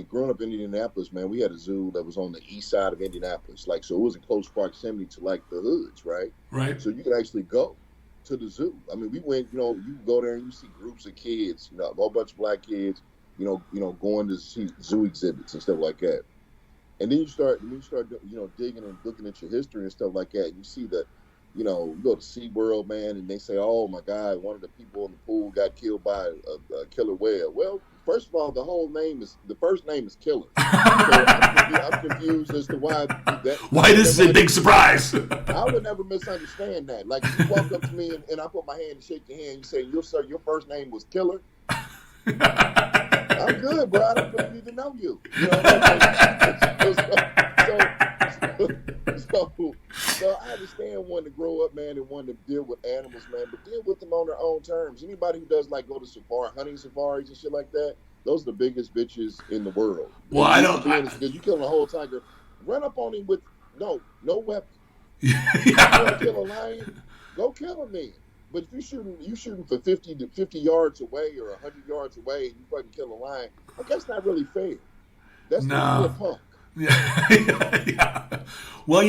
growing up in Indianapolis, man, we had a zoo that was on the east side of Indianapolis. Like, so it was in close proximity to like the hoods, right? Right. So you could actually go to the zoo. I mean, we went, you go there and you see groups of kids, a whole bunch of black kids, going to see zoo exhibits and stuff like that. And then you start digging and looking at your history and stuff like that. You see that, you go to SeaWorld, man, and they say, oh my God, one of the people in the pool got killed by a killer whale. Well, first of all, the first name is Killer. So I'm confused as to why this is a big surprise. I would never misunderstand that. Like, if you walk up to me and I put my hand and shake your hand, you say, sir, your first name was Killer. I'm good, bro. I don't need to know you. So I understand wanting to grow up, man, and wanting to deal with animals, man, but deal with them on their own terms. Anybody who does like go to hunting safaris and shit like that, those are the biggest bitches in the world. Well, I don't. Because you killing a whole tiger, run up on him with no weapon. Yeah. You want to kill a lion? Go kill him then. But if you shooting for 50 yards away or 100 yards away, and you fucking kill a lion, like, that's not really fair. That's not a punk. Yeah. Well,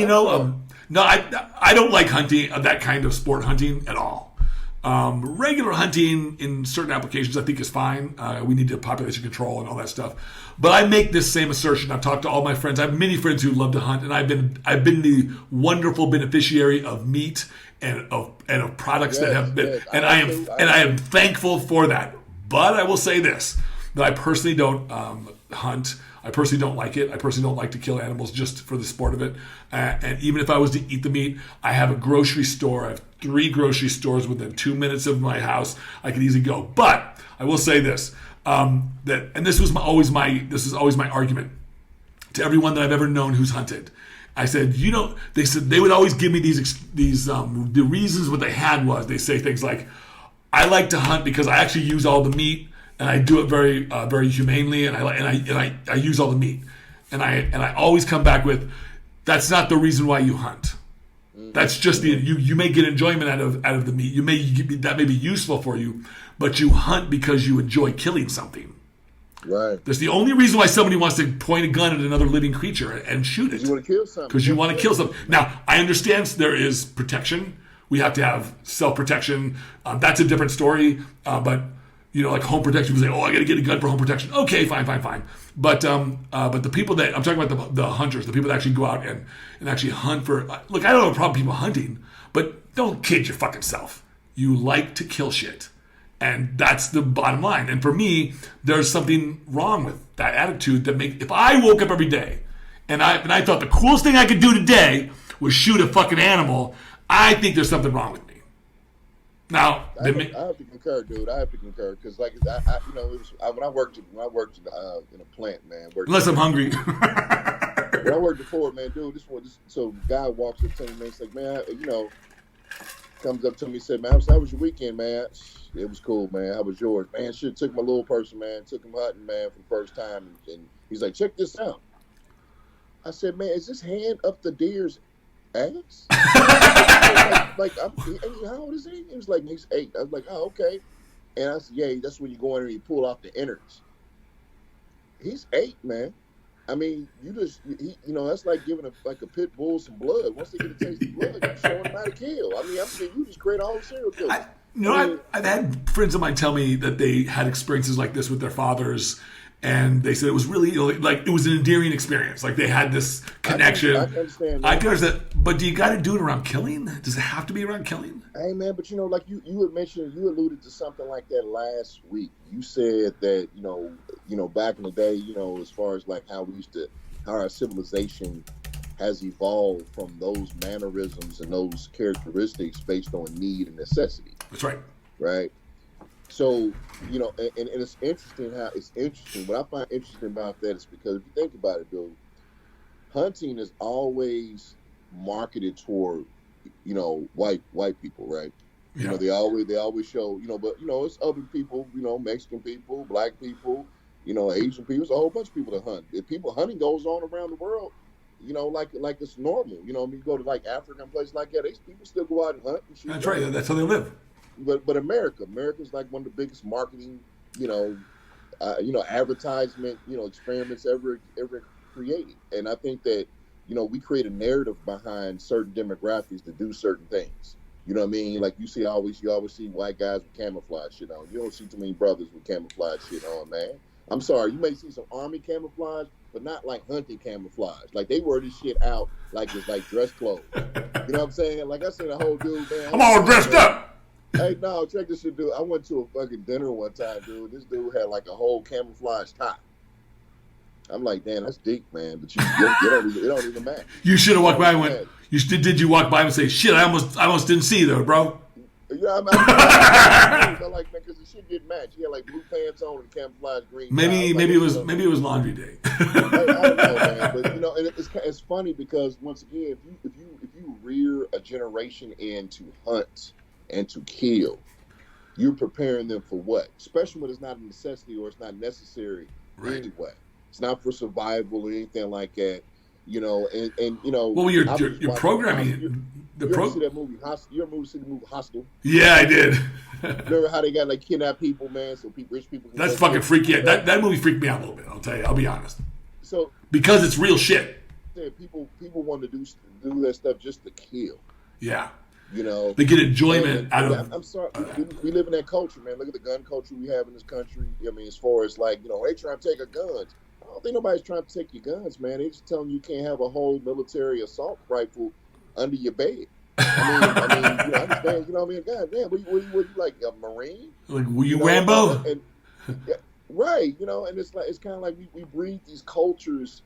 no, I don't like hunting, that kind of sport hunting at all. Regular hunting in certain applications I think is fine. We need to population control and all that stuff. But I make this same assertion. I've talked to all my friends. I have many friends who love to hunt, and I've been the wonderful beneficiary of meat and of products that have been, and I am thankful for that. But I will say this, that I personally don't hunt. I personally don't like it. I personally don't like to kill animals just for the sport of it. And even if I was to eat the meat, I have a grocery store. I have 3 grocery stores within 2 minutes of my house. I could easily go. But I will say this, this is always my argument to everyone that I've ever known who's hunted. I said, they said they would always give me these the reasons what they had was they say things like, I like to hunt because I actually use all the meat. And I do it very, very humanely, and I use all the meat, and I always come back with, that's not the reason why you hunt. That's just you may get enjoyment out of the meat. That may be useful for you, but you hunt because you enjoy killing something. Right. That's the only reason why somebody wants to point a gun at another living creature and shoot it. You want to kill something. Because you want to kill something. Now I understand there is protection. We have to have self-protection. That's a different story, but. Like home protection, people say, I got to get a gun for home protection. Okay, fine. But the people that, I'm talking about the hunters, the people that actually go out and actually hunt for, look, I don't have a problem with people hunting, but don't kid your fucking self. You like to kill shit. And that's the bottom line. And for me, there's something wrong with that attitude that if I woke up every day and I thought the coolest thing I could do today was shoot a fucking animal, I think there's something wrong with me. Now, I have to concur, dude. I have to concur because, like, it was when I worked in a plant, man. Unless I'm hungry. When I worked before, man, dude. So guy walks up to me, man. He's like, man, comes up to me, said, man, how was your weekend, man? It was cool, man. How was yours, man? Shit, took my little person, man. Took him hunting, man, for the first time, and he's like, check this out. I said, man, is this hand up the deer's ass? How old is he? He was like, he's 8. I was like, oh, okay. And I said, yeah, that's when you go in there and you pull off the innards. He's 8, man. I mean, that's like giving a pit bull some blood. Once they get a taste of blood, you're showing them how to kill. I mean, I'm saying you just create a whole serial killer. I've had friends of mine tell me that they had experiences like this with their fathers. And they said it was really like it was an endearing experience. Like they had this connection. I can understand that. I can understand. But do you got to do it around killing? Does it have to be around killing? Hey man, but like you had mentioned, you alluded to something like that last week. You said that back in the day, as far as like how our civilization has evolved from those mannerisms and those characteristics based on need and necessity. That's right. Right. So, and it's interesting what I find interesting about that is because if you think about it, dude, hunting is always marketed toward, white people, right? Yeah. They always show, but it's other people, Mexican people, black people, Asian people, it's a whole bunch of people that hunt. Hunting goes on around the world, like it's normal. You go to like Africa and places like that, these people still go out and hunt and shoot. That's right. That's how they live. But America's like one of the biggest marketing, advertisement, experiments ever created. And I think that, we create a narrative behind certain demographics to do certain things. You know what I mean? Like you always see white guys with camouflage shit on. You don't see too many brothers with camouflage shit on, man. I'm sorry, you may see some army camouflage, but not like hunting camouflage. Like they wear this shit out like it's like dress clothes. You know what I'm saying? Like I seen a whole dude, man. I'm all dressed up. Hey, no, check this shit, dude. I went to a fucking dinner one time, dude. This dude had like a whole camouflage tie. I'm like, damn, that's deep, man. But it don't even matter. You should have walked by and went. Did you walk by and say, shit? I almost didn't see though, bro. Yeah, I like that because the shit didn't match. He had like blue pants on and camouflage green. Maybe it was laundry day. I don't know, man. But and it's funny because once again, if you rear a generation in to hunt and to kill, you're preparing them for what? Especially when it's not a necessity or it's not necessary anyway. It's not for survival or anything like that. And well, you're programming you ever see that movie Hostel? You ever see the movie Hostel? Yeah, I did. Remember how they got like kidnap people, man? So rich people. That's fucking freaky. That movie freaked me out a little bit. I'll tell you. I'll be honest. So because it's real shit. Yeah, people want to do that stuff just to kill. Yeah. They get enjoyment out of. I'm sorry. We live in that culture, man. Look at the gun culture we have in this country. I mean, as far as like, they trying to take our guns. I don't think nobody's trying to take your guns, man. They just telling you can't have a whole military assault rifle under your bed. I mean, I understand. You know what I mean? God damn, were you like a Marine? Like, were you Rambo? Right. And it's kind of like we breed these cultures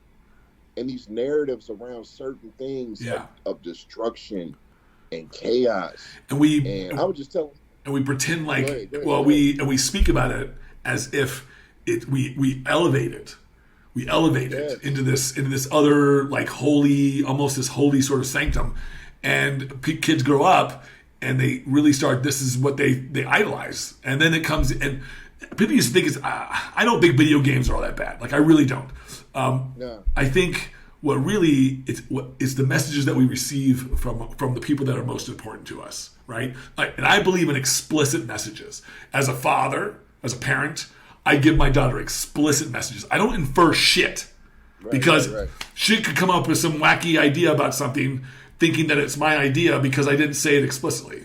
and these narratives around certain things of destruction and chaos. And I would just tell. And we pretend like, we speak about it as if we elevate it. We elevate it into this other like holy, almost this holy sort of sanctum, and kids grow up and they really start. This is what they idolize, and then it comes. And people used to think I don't think video games are all that bad. Like I really don't. No. I think what really is the messages that we receive from the people that are most important to us, right? And I believe in explicit messages. As a father, as a parent, I give my daughter explicit messages. I don't infer shit because she could come up with some wacky idea about something thinking that it's my idea because I didn't say it explicitly.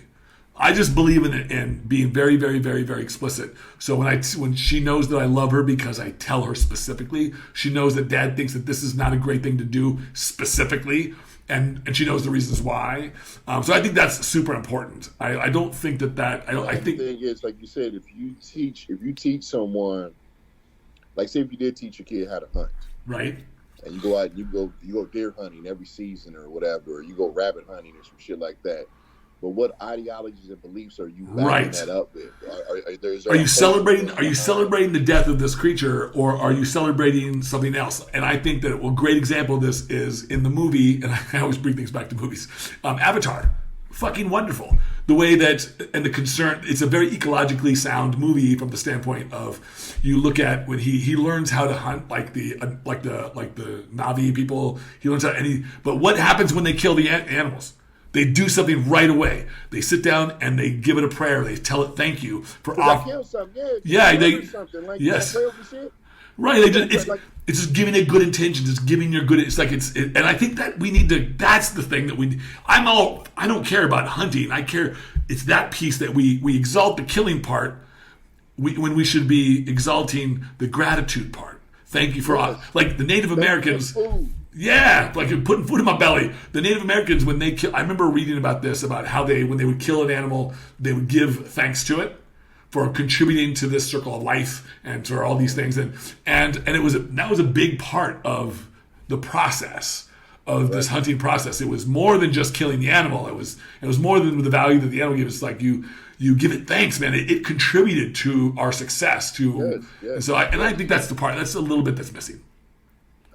I just believe in being very, very, very, very explicit. So when she knows that I love her because I tell her specifically, she knows that Dad thinks that this is not a great thing to do specifically, and she knows the reasons why. So I think that's super important. I don't think that I think the thing is, like you said, if you teach someone, like say if you did teach a kid how to hunt, right? And you go out and you go deer hunting every season or whatever, or you go rabbit hunting or some shit like that. But what ideologies and beliefs are you backing that up with? Are you celebrating the death of this creature, or are you celebrating something else? And I think that a great example of this is in the movie, and I always bring things back to movies. Avatar, fucking wonderful. The way that and the concern, it's a very ecologically sound movie from the standpoint of you look at when he learns how to hunt like the Na'vi people. He learns how but what happens when they kill the animals? They do something right away. They sit down and they give it a prayer. They tell it thank you for kill something. Something like yes. Shit. Right. It's just giving it good intentions. It's giving your good. It's like and I think that we need to. That's the thing that we. I don't care about hunting. I care. It's that piece that we exalt the killing part. When we should be exalting the gratitude part. Thank you for like the Native Americans. Yeah, like putting food in my belly. The Native Americans, when they kill, I remember reading about this, about how when they would kill an animal, they would give thanks to it for contributing to this circle of life and to all these things, and that was a big part of the process of this hunting process. It was more than just killing the animal. It was more than the value that the animal gives. It's like you give it thanks, man. It contributed to our success. And so I think that's the part. That's a little bit that's missing.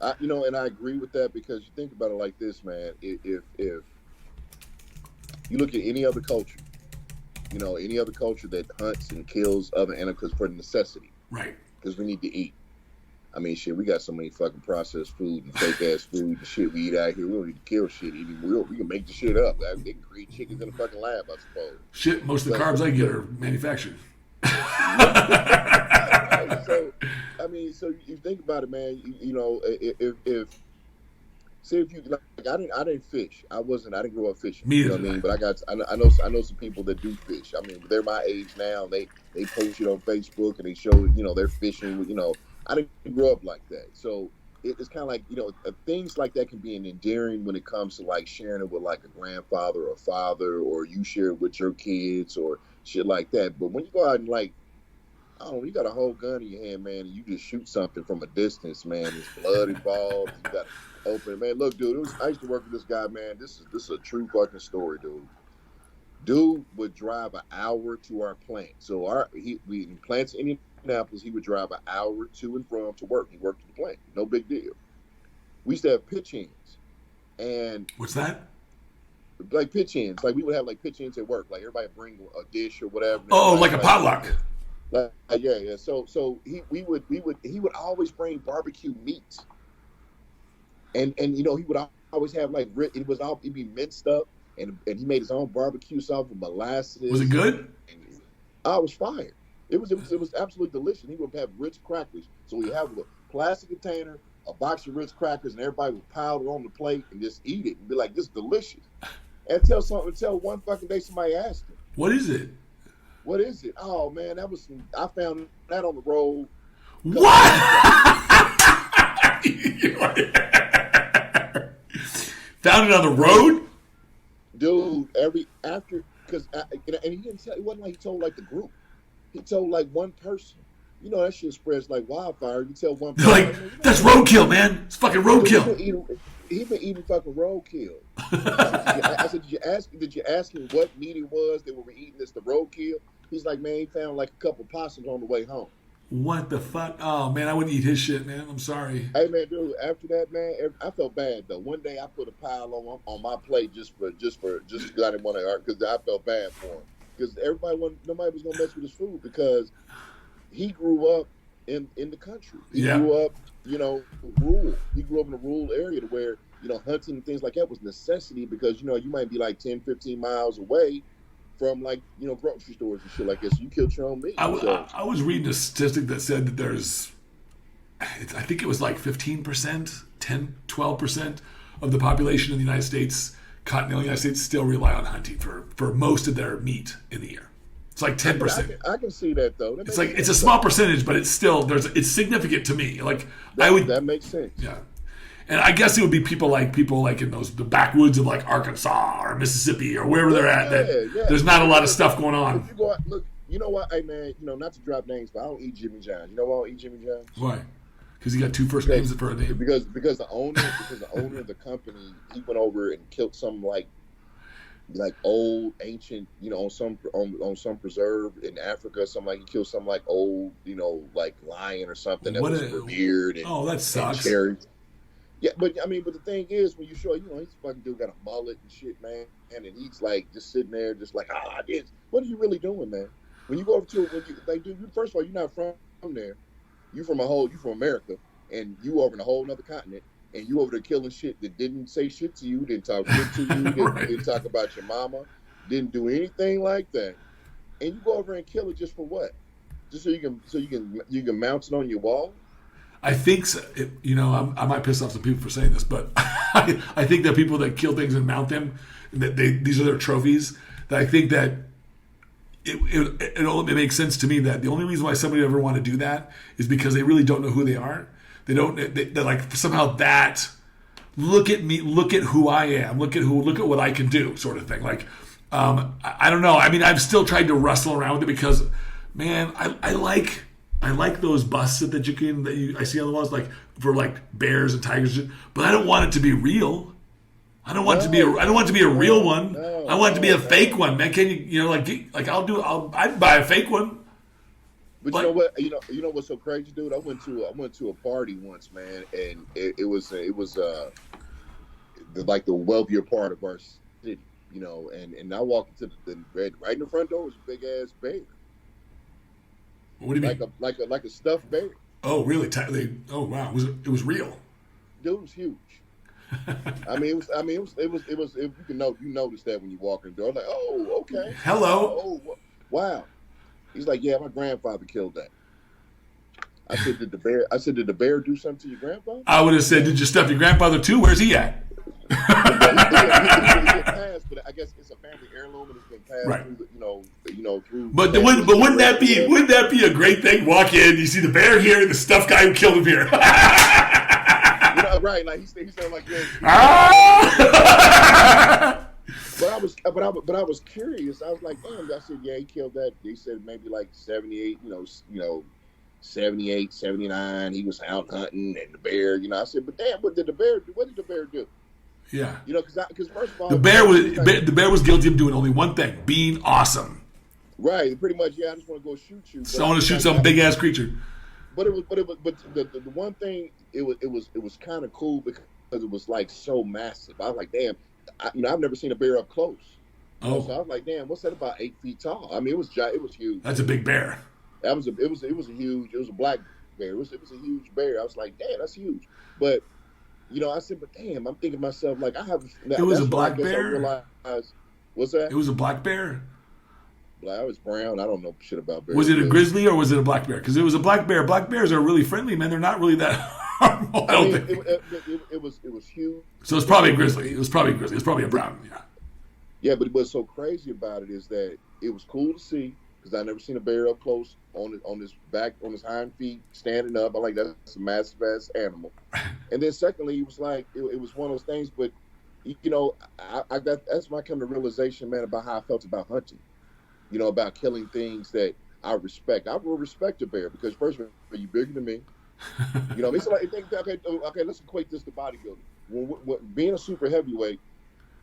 And I agree with that because you think about it like this, man. If you look at any other culture, any other culture that hunts and kills other animals for necessity, right? Because we need to eat. I mean, shit, we got so many fucking processed food and fake ass food and shit we eat out here. We don't need to kill shit anymore. We can make the shit up. They can create chickens in a fucking lab, I suppose. Shit, most of the carbs I get are manufactured. So you think about it, man. If you like, I didn't fish. I didn't grow up fishing. Me either. You know what I mean? But I know some people that do fish. I mean, they're my age now. They post it on Facebook and they show they're fishing. I didn't grow up like that, so it's kind of like things like that can be endearing when it comes to like sharing it with like a grandfather or father, or you share it with your kids or shit like that. But when you go out and like, you got a whole gun in your hand, man, and you just shoot something from a distance, man. There's blood involved. You got to open it, man. Look, dude, I used to work with this guy, man. This is a true fucking story, dude. Dude would drive an hour to our plant. So we plants in Indianapolis. He would drive an hour to and from to work. He worked at the plant. No big deal. We used to have pitch ins. And what's that? like pitch ins. Like we would have like pitch ins at work. Like everybody bring a dish or whatever. Oh, like a potluck. Yeah. So he would always bring barbecue meat, and he would always have like it'd be minced up, and he made his own barbecue sauce with molasses. Was it good? I was fired. It was absolutely delicious. He would have Ritz crackers. So we have a plastic container, a box of Ritz crackers, and everybody would pile it on the plate and just eat it and be like, "This is delicious." And until one fucking day somebody asked him, "What is it? What is it?" Oh man, I found that on the road. What? Found it on the road, dude. And he didn't tell. It wasn't like he told like the group. He told like one person. You know that shit spreads like wildfire. You tell one person. Like, that's roadkill, man. It's fucking roadkill. He been eating fucking roadkill. I said, did you ask him what meat it was that we were eating? This the roadkill. He's like, man, he found like a couple possums on the way home. What the fuck? Oh man, I wouldn't eat his shit, man. I'm sorry. Hey man, dude. After that, man, I felt bad though. One day I put a pile on my plate just because I didn't want to, because I felt bad for him. Because nobody was gonna mess with his food because he grew up in the country. He grew up, rural. He grew up in a rural area to where hunting and things like that was necessity because you might be like 10, 15 miles away from like grocery stores and shit like this. So you killed your own meat. I was reading a statistic that said that there's, I think it was like 15%, 10, 12% of the population in the United States, continental United States, still rely on hunting for most of their meat in the year. It's like 10%. I can see that though. It's a small percentage, but it's still it's significant to me. Like that makes sense. Yeah. And I guess it would be people like in the backwoods of like Arkansas or Mississippi or wherever they're at. There's not a lot of stuff going on. If you go out, look, you know what, hey man, not to drop names, but I don't eat Jimmy John's. You know why I don't eat Jimmy John's? Why? Because he got two first names for a name. Because the owner of the company, he went over and killed some like old ancient, on some preserve in Africa, something like he killed some like old, like lion or something that was revered. That sucks. Yeah, but the thing is, when you show, he's fucking dude got a mullet and shit, man, and he's like just sitting there, just like, what are you really doing, man? When you go over to dude, first of all, you're not from there. You from America, and you over in a whole other continent, and you over there killing shit that didn't say shit to you, didn't talk shit to you, didn't talk about your mama, didn't do anything like that, and you go over and kill it just for what? Just so you can mount it on your wall? I think so, I might piss off some people for saying this, but I think that people that kill things and mount them, that these are their trophies. That I think that it makes sense to me that the only reason why somebody would ever want to do that is because they really don't know who they are. They're like somehow that look at me, look at who I am, look at what I can do, sort of thing. Like I don't know. I mean, I've still tried to wrestle around with it because, man, I like those busts that I see on the walls, like for like bears and tigers, but I don't want it to be real. I don't want it to be a real one. I want it to be a fake one, man. Can you I'd buy a fake one. But you know what? You know what's so crazy, dude? I went to a party once, man, and it was like the wealthier part of our city, and I walked into right in the front door was a big ass bear. What do you mean? Like a stuffed bear. Oh, really? Oh, wow! It was real. Dude, it was huge. It was. You notice that when you walk in the door, like, oh, okay. Hello. Oh, wow. He's like, yeah, my grandfather killed that. I said, did the bear do something to your grandfather? I would have said, did you stuff your grandfather too? Where's he at? He passed, but I guess it's a family heirloom and it's been passed right. through. But wouldn't that be a great thing? Walk in, you see the bear here, the stuffed guy who killed him here. Right? Like he's saying like, yeah. But I was curious. I was like, damn. I said, yeah, he killed that. They said maybe like 78. 78, 79. He was out hunting, and the bear. I said, but damn, what did the bear do? Yeah. Because first of all, the bear was guilty of doing only one thing: being awesome. Right. Pretty much. Yeah. I just want to go shoot you. So I want to shoot some big ass creature. But the one thing it was kind of cool because it was like so massive. I was like, damn. I've never seen a bear up close. Oh, So I was like, damn, what's that about 8 feet tall? I mean, it was huge. that's a big bear. It was a huge. It was a black bear. It was a huge bear. I was like, damn, that's huge. But I said, but damn, I'm thinking to myself, like, I have. It was a black bear. I realized, what's that? It was a black bear. Black. It was brown. I don't know shit about bears. Was it a grizzly or was it a black bear? Because it was a black bear. Black bears are really friendly, man. They're not really that harmful. I don't think. It was huge. So it's probably a grizzly. It was probably a grizzly. It's probably a brown. Yeah. Yeah, but what's so crazy about it is that it was cool to see because I never seen a bear up close on his hind feet standing up. I'm like, that's a massive ass animal. And then secondly, it was like it was one of those things. But that's my kind of realization, man, about how I felt about hunting. About killing things that I respect. I will respect a bear because first of all, you're bigger than me. It's like okay, let's equate this to bodybuilding. When being a super heavyweight,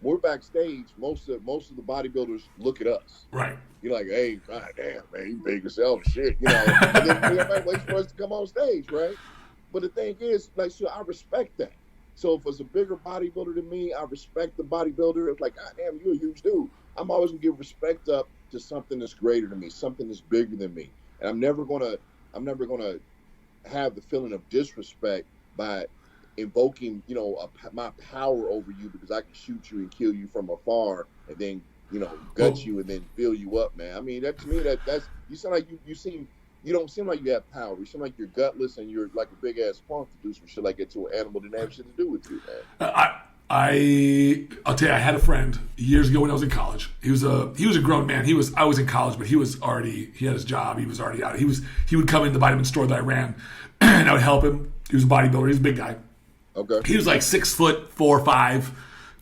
when we're backstage, most of the bodybuilders look at us. Right. You're like, hey, god damn, man, you big as hell, shit. And then everybody waits for us to come on stage, right? But the thing is, like, so I respect that. So if it's a bigger bodybuilder than me, I respect the bodybuilder. It's like, god damn, you're a huge dude. I'm always gonna give respect up to something that's greater than me, something that's bigger than me. And I'm never gonna have the feeling of disrespect by invoking, my power over you because I can shoot you and kill you from afar and then, gut you and then fill you up, man. I mean, that to me, that's you sound like you don't seem like you have power. You seem like you're gutless and you're like a big ass punk to do some shit like that to an animal that have shit to do with you, man. I'll tell you, I had a friend years ago when I was in college. He was a grown man. I was in college, but he had his job. He was already out. He would come in the vitamin store that I ran, and I would help him. He was a bodybuilder. He was a big guy. Okay. He was like 6'4", 5",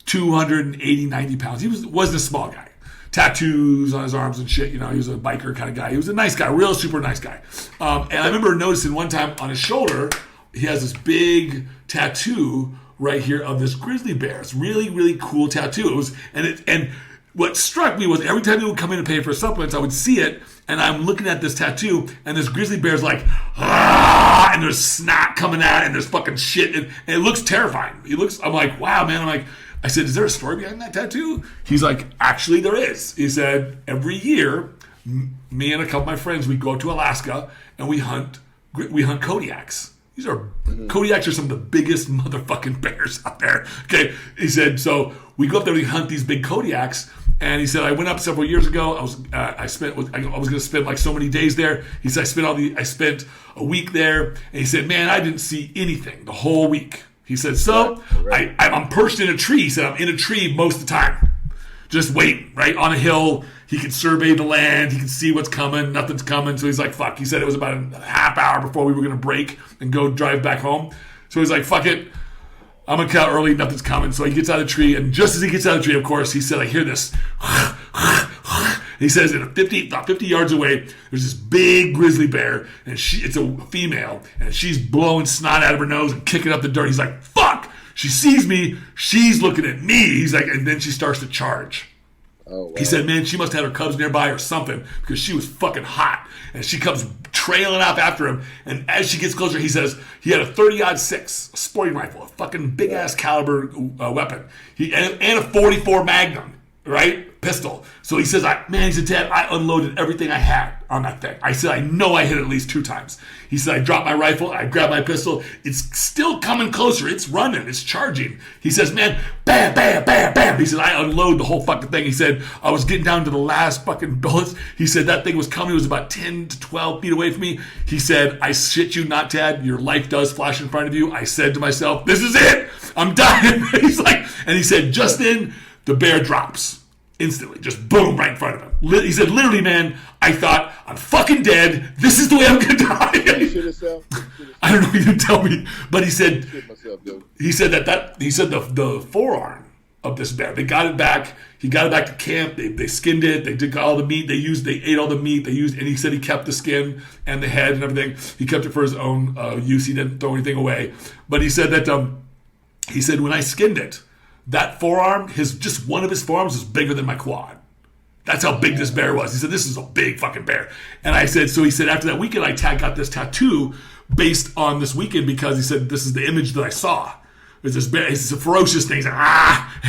280, 90 pounds. He wasn't a small guy. Tattoos on his arms and shit. He was a biker kind of guy. He was a nice guy, real super nice guy. And I remember noticing one time on his shoulder, he has this big tattoo right here of this grizzly bear. It's really, really cool tattoo. And what struck me was every time he would come in and pay for supplements, I would see it, and I'm looking at this tattoo, and this grizzly bear's like, ah, and there's snot coming out, and there's fucking shit, and it looks terrifying. I'm like, wow, man. I said, is there a story behind that tattoo? He's like, actually, there is. He said, every year, me and a couple of my friends, we go to Alaska, and we hunt Kodiaks. Kodiaks are some of the biggest motherfucking bears out there. Okay, he said, so we go up there, we hunt these big Kodiaks, and he said, I went up several years ago. I was going to spend like so many days there. He said, I spent a week there, and he said, man, I didn't see anything the whole week. He said, so I'm perched in a tree. He said, I'm in a tree most of the time, just waiting, right on a hill. He could survey the land. He could see what's coming. Nothing's coming. So he's like, fuck. He said it was about a half hour before we were going to break and go drive back home. So he's like, fuck it. I'm going to cut out early. Nothing's coming. So he gets out of the tree. And just as he gets out of the tree, of course, he said, I hear this. He says, about 50 yards away, there's this big grizzly bear. And it's a female. And she's blowing snot out of her nose and kicking up the dirt. He's like, fuck. She sees me. She's looking at me. He's like, and then she starts to charge. Oh, wow. He said, man, she must have her cubs nearby or something because she was fucking hot. And she comes trailing up after him. And as she gets closer, he says he had a 30-06, a sporting rifle, a fucking big-ass caliber weapon. And a 44 Magnum, right? Pistol. So he says, he said, Ted, I unloaded everything I had on that thing. I said, I know I hit at least 2 times. He said, I dropped my rifle, I grabbed my pistol. It's still coming closer. It's running. It's charging. He says, man, bam, bam, bam, bam. He said, I unload the whole fucking thing. He said, I was getting down to the last fucking bullets. He said, that thing was coming. It was about 10 to 12 feet away from me. He said, I shit you not, Tad. Your life does flash in front of you. I said to myself, this is it. I'm dying. He's like, and he said, just then, the bear drops. Instantly, just boom, right in front of him. He said, literally, man, I thought, I'm fucking dead. This is the way I'm going to die. I don't know, you didn't tell me. But he said, he said the forearm of this bear, they got it back. He got it back to camp. They skinned it. They did all the meat. They ate all the meat. And he said he kept the skin and the head and everything. He kept it for his own use. He didn't throw anything away. But he said that, when I skinned it, that forearm, just one of his forearms was bigger than my quad. That's how big this bear was. He said, this is a big fucking bear. And I said, so he said, after that weekend, got this tattoo based on this weekend because he said, this is the image that I saw. There's this bear. It's a ferocious thing. He's like, ah!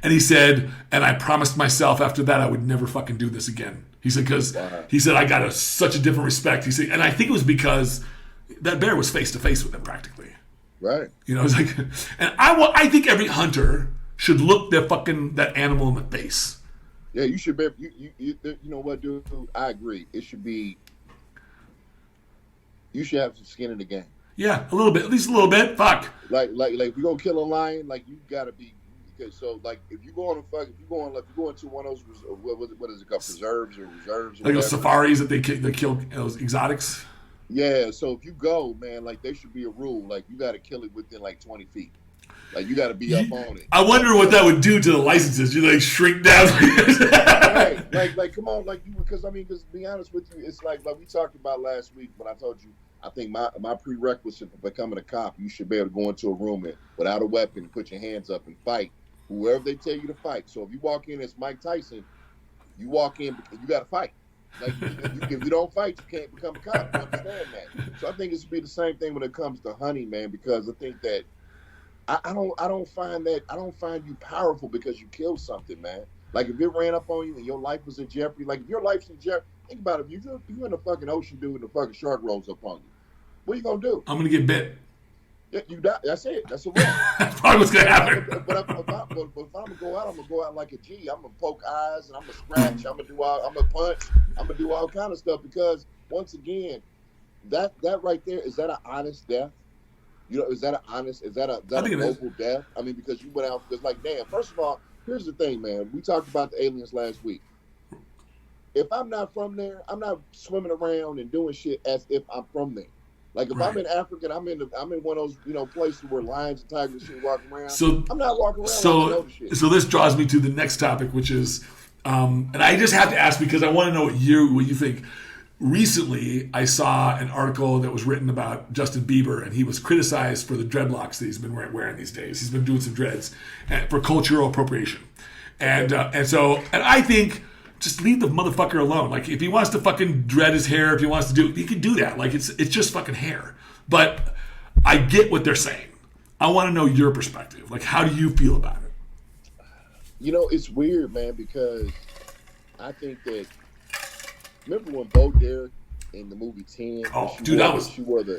And he said, and I promised myself after that I would never fucking do this again. He said, because he said I got such a different respect. He said, and I think it was because that bear was face to face with him practically. Right. You know, it's like, and I think every hunter should look that animal in the face. Yeah, you should be. You know what, dude? I agree. It should be. You should have some skin in the game. Yeah, a little bit, at least a little bit. Fuck. Like if you gonna kill a lion, like you gotta be. Okay, so like if you go into one of those what is it called, preserves or reserves, or like those safaris that they kill those exotics. Yeah, so if you go, man, like there should be a rule, like you gotta kill it within like 20 feet. Like you gotta be up on it. I wonder what that would do to the licenses. You like shrink down. Right, like come on, like you, because to be honest with you, it's like we talked about last week when I told you. I think my prerequisite for becoming a cop, you should be able to go into a room and without a weapon, put your hands up and fight whoever they tell you to fight. So if you walk in as Mike Tyson, you walk in, you got to fight. Like if you don't fight, you can't become a cop. You understand that? So I think it should be the same thing when it comes to hunting, man. Because I think that I don't find you powerful because you killed something, man. Like if it ran up on you and your life was in jeopardy, like if your life's in jeopardy, think about it. If you're in the fucking ocean, dude, and the fucking shark rolls up on you, what are you gonna do? I'm gonna get bit. Yeah, you die. That's it. That's a wrap. That's probably what's gonna happen. But if I'm gonna go out, I'm gonna go out like a G. I'm gonna poke eyes and I'm gonna scratch. I'm gonna punch. I'm gonna do all kind of stuff because once again, that right there, is that an honest death? You know, is that a noble death? I mean, because you went out because like, damn. First of all, here's the thing, man. We talked about the aliens last week. If I'm not from there, I'm not swimming around and doing shit as if I'm from there. Like if I'm in Africa, I'm in one of those places where lions and tigers shit walking around. So I'm not walking around. Like shit. So this draws me to the next topic, which is, and I just have to ask because I want to know what you think. Recently, I saw an article that was written about Justin Bieber, and he was criticized for the dreadlocks that he's been wearing these days. He's been doing some dreads for cultural appropriation, and I think. Just leave the motherfucker alone. Like, if he wants to fucking dread his hair, if he wants to do it, he can do that. Like, it's just fucking hair. But I get what they're saying. I want to know your perspective. Like, how do you feel about it? You know, it's weird, man, because I think that... Remember when Bo Derek in the movie 10? Oh, dude,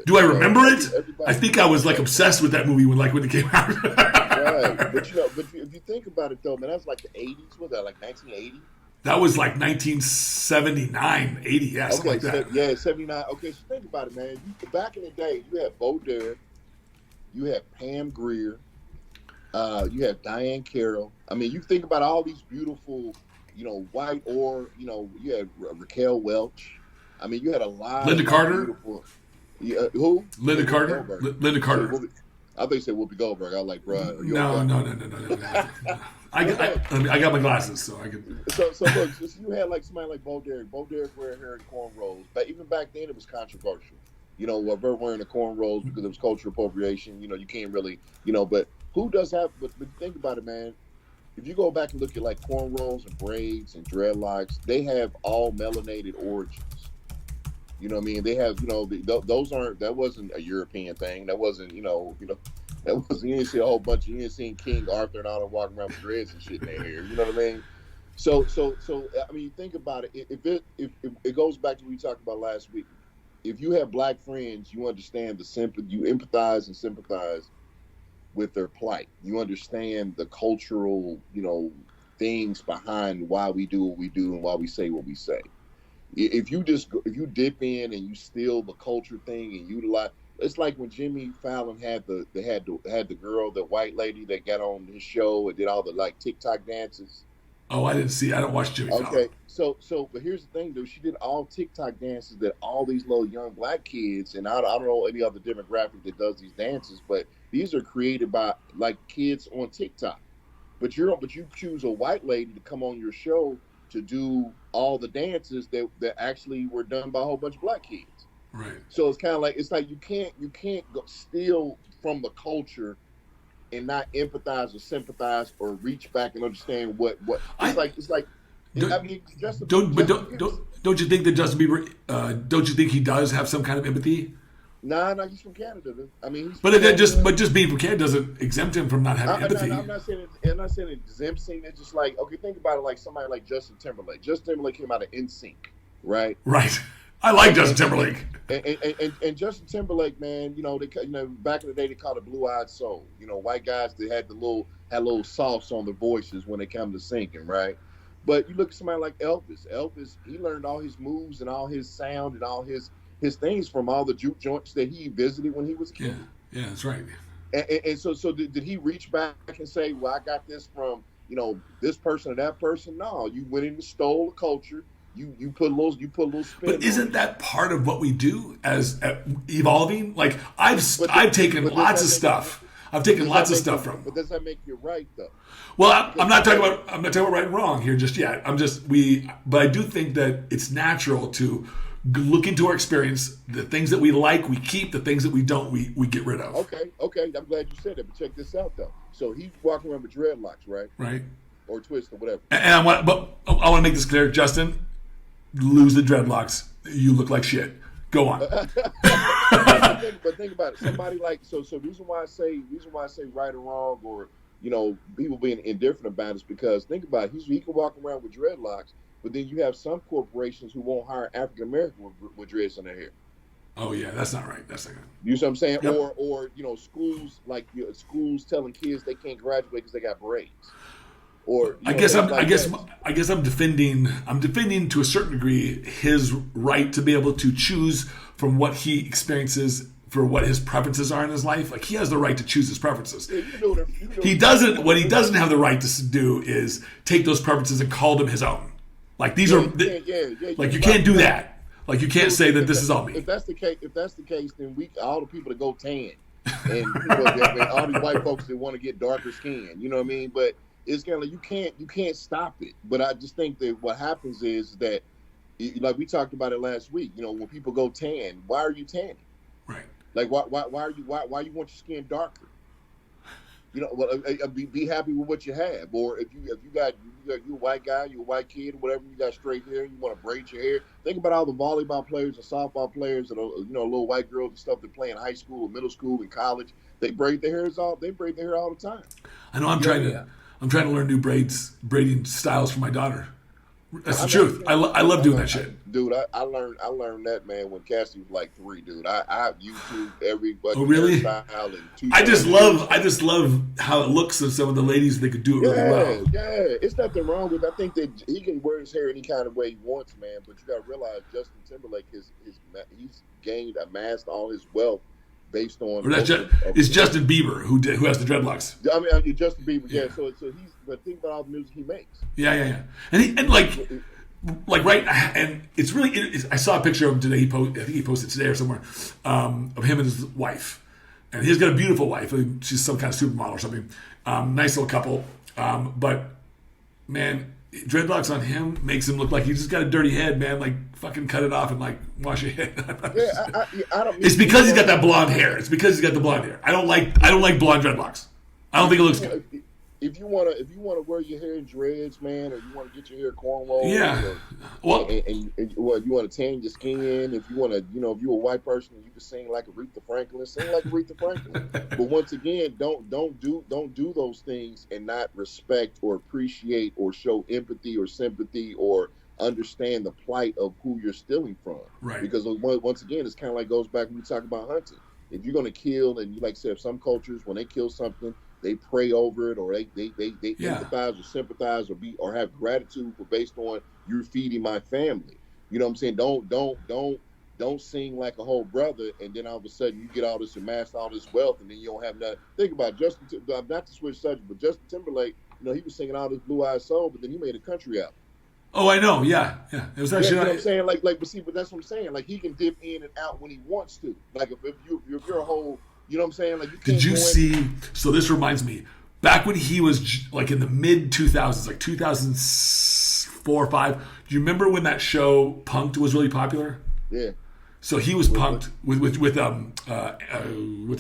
do I remember it? I think I was, like, obsessed with that movie when it came out. Right. But if you think about it, though, man, that was like the 80s. Was that, like, 1980? That was like 1979, 80, yeah, okay, something like that. Yeah, 79. Okay, so think about it, man. Back in the day, you had Bo Derek, you had Pam Grier, you had Diane Carroll. I mean, you think about all these beautiful, white you had Raquel Welch. I mean, you had a lot Linda of Carter? Beautiful, who? Linda Carter? Linda Carter. I think you said Whoopi Goldberg. I was like, bro. No. I got my glasses, so I can. So look, you had like somebody like Bo Derek. Bo Derek wearing hair and cornrows, but even back then it was controversial. We're wearing the cornrows because it was cultural appropriation. You can't really, but who does have? But think about it, man. If you go back and look at like cornrows and braids and dreadlocks, they have all melanated origins. You know what I mean? They have, those aren't. That wasn't a European thing. That wasn't, that wasn't. You didn't see a whole bunch. You didn't see King Arthur and all them walking around with dreads and shit in their hair. You know what I mean? So I mean, think about it. If it goes back to what we talked about last week. If you have black friends, you understand the sympathy. You empathize and sympathize with their plight. You understand the cultural, things behind why we do what we do and why we say what we say. If you dip in and you steal the culture thing and utilize, it's like when Jimmy Fallon had the girl, the white lady that got on his show and did all the like TikTok dances. Oh, I don't watch Jimmy Fallon. Okay, so but here's the thing, though. She did all TikTok dances that all these little young black kids, and I don't know any other demographic that does these dances, but these are created by like kids on TikTok. But you choose a white lady to come on your show to do all the dances that actually were done by a whole bunch of black kids. Right. So it's kind of like you can't go steal from the culture and not empathize or sympathize or reach back and understand what it's like. Don't you think that Justin Bieber? Don't you think he does have some kind of empathy? Nah, he's from Canada. I mean, he's But from Canada. but just being from Canada doesn't exempt him from not having empathy. I'm not saying it exempts him. It's just like, okay, think about it like somebody like Justin Timberlake. Justin Timberlake came out of NSYNC, right? Right. I like Justin Timberlake. And Justin Timberlake, man, back in the day they called it blue-eyed soul. White guys that had little sauce on their voices when they come to singing, right? But you look at somebody like Elvis. Elvis, he learned all his moves and all his sound and all his things from all the juke joints that he visited when he was a kid. Yeah, that's right. And so did he reach back and say, well, I got this from, this person or that person? No, you went in and stole the culture. You put a little spin. But isn't that part of what we do as evolving? Like I've taken lots of stuff. I've taken lots of stuff from. But does that make you right though? Well, I'm not talking about right and wrong here just yet. But I do think that it's natural to look into our experience. The things that we like, we keep. The things that we don't, we get rid of. Okay. I'm glad you said that. But check this out though. So he's walking around with dreadlocks, right? Right. Or twist or whatever. And I want to make this clear, Justin. Lose the dreadlocks. You look like shit. Go on. But think about it. Somebody like so. Reason why I say right or wrong, or people being indifferent about it, is because think about it. He can walk around with dreadlocks, but then you have some corporations who won't hire African American with dreads in their hair. Oh yeah, that's not right. That's not good. You see what I'm saying? Yep. Or schools telling kids they can't graduate because they got braids. Or I guess I'm defending to a certain degree his right to be able to choose from what he experiences for what his preferences are in his life. Like he has the right to choose his preferences. Yeah, he doesn't. What he doesn't have the right to do is take those preferences and call them his own. Like these are. Like you can't do that. Like you can't say that this is all me. If that's the case, then all the people that go tan and all these white folks that want to get darker skin. You know what I mean? But it's kind of like you can't stop it. But I just think that what happens is that, like we talked about it last week. When people go tan, why are you tanning? Right. Like why you want your skin darker? Be happy with what you have. Or if you're a white guy, you're a white kid, whatever, you got straight hair, you want to braid your hair. Think about all the volleyball players and softball players and little white girls and stuff that play in high school, middle school, and college. They braid their hair all the time. I know. I'm trying to learn new braiding styles for my daughter. That's the truth. I love doing that shit. Dude, I learned that, man, when Cassie was like 3, dude. I YouTube every oh, really? hairstyle and I just love how it looks of some of the ladies that could do it really well. Yeah, it's nothing wrong with it. I think that he can wear his hair any kind of way he wants, man, but you gotta realize Justin Timberlake he's amassed all his wealth based on it's Justin Bieber who has the dreadlocks. I mean Justin Bieber, yeah. So but think about all the music he makes. Yeah. And right, and it's really. I saw a picture of him today. I think he posted today or somewhere of him and his wife, and he's got a beautiful wife. She's some kind of supermodel or something. Nice little couple, but man, dreadlocks on him makes him look like he just got a dirty head, man. Like fucking cut it off and like wash your head. I don't. It's because he's got that blonde hair. It's because he's got the blonde hair. I don't like blonde dreadlocks. I don't think it looks good. If you wanna wear your hair in dreads, man, or you wanna get your hair cornrows, yeah, and you wanna tan your skin. If you wanna, if you're a white person and you can sing like Aretha Franklin, sing like Aretha Franklin. But once again, don't do those things and not respect or appreciate or show empathy or sympathy or understand the plight of who you're stealing from. Right. Because once again, it's kind of like goes back when we talk about hunting. If you're gonna kill, and you like said, some cultures when they kill something, they pray over it, or they empathize or sympathize or have gratitude for based on you're feeding my family. You know what I'm saying? Don't sing like a whole brother, and then all of a sudden you get all this amassed all this wealth, and then you don't have nothing. Think about not to switch subject, but Justin Timberlake. He was singing all this Blue Eyed Soul, but then he made a country album. Oh, I know. Yeah. It was actually. You know what I'm saying? But that's what I'm saying. Like he can dip in and out when he wants to. Like if you're a whole. You know what I'm saying? Like, did you see? So this reminds me, back when he was like in the mid 2000s, like 2004 or 5. Do you remember when that show Punk'd was really popular? Yeah. So he was punked with what's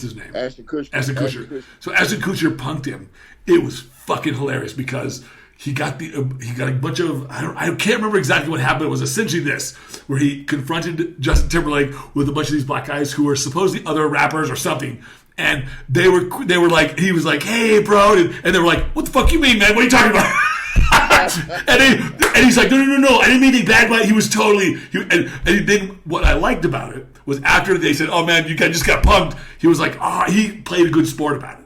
his name? Ashton Kutcher. So Ashton Kutcher punked him. It was fucking hilarious because he got a bunch of I can't remember exactly what happened. It was essentially this, where he confronted Justin Timberlake with a bunch of these black guys who were supposedly other rappers or something, and they were like, he was like, hey bro, and they were like, what the fuck you mean, man? What are you talking about? and he's like, no, I didn't mean anything bad by it. He was totally and then what I liked about it was after they said, oh man, you guys just got punked, he was like, he played a good sport about it.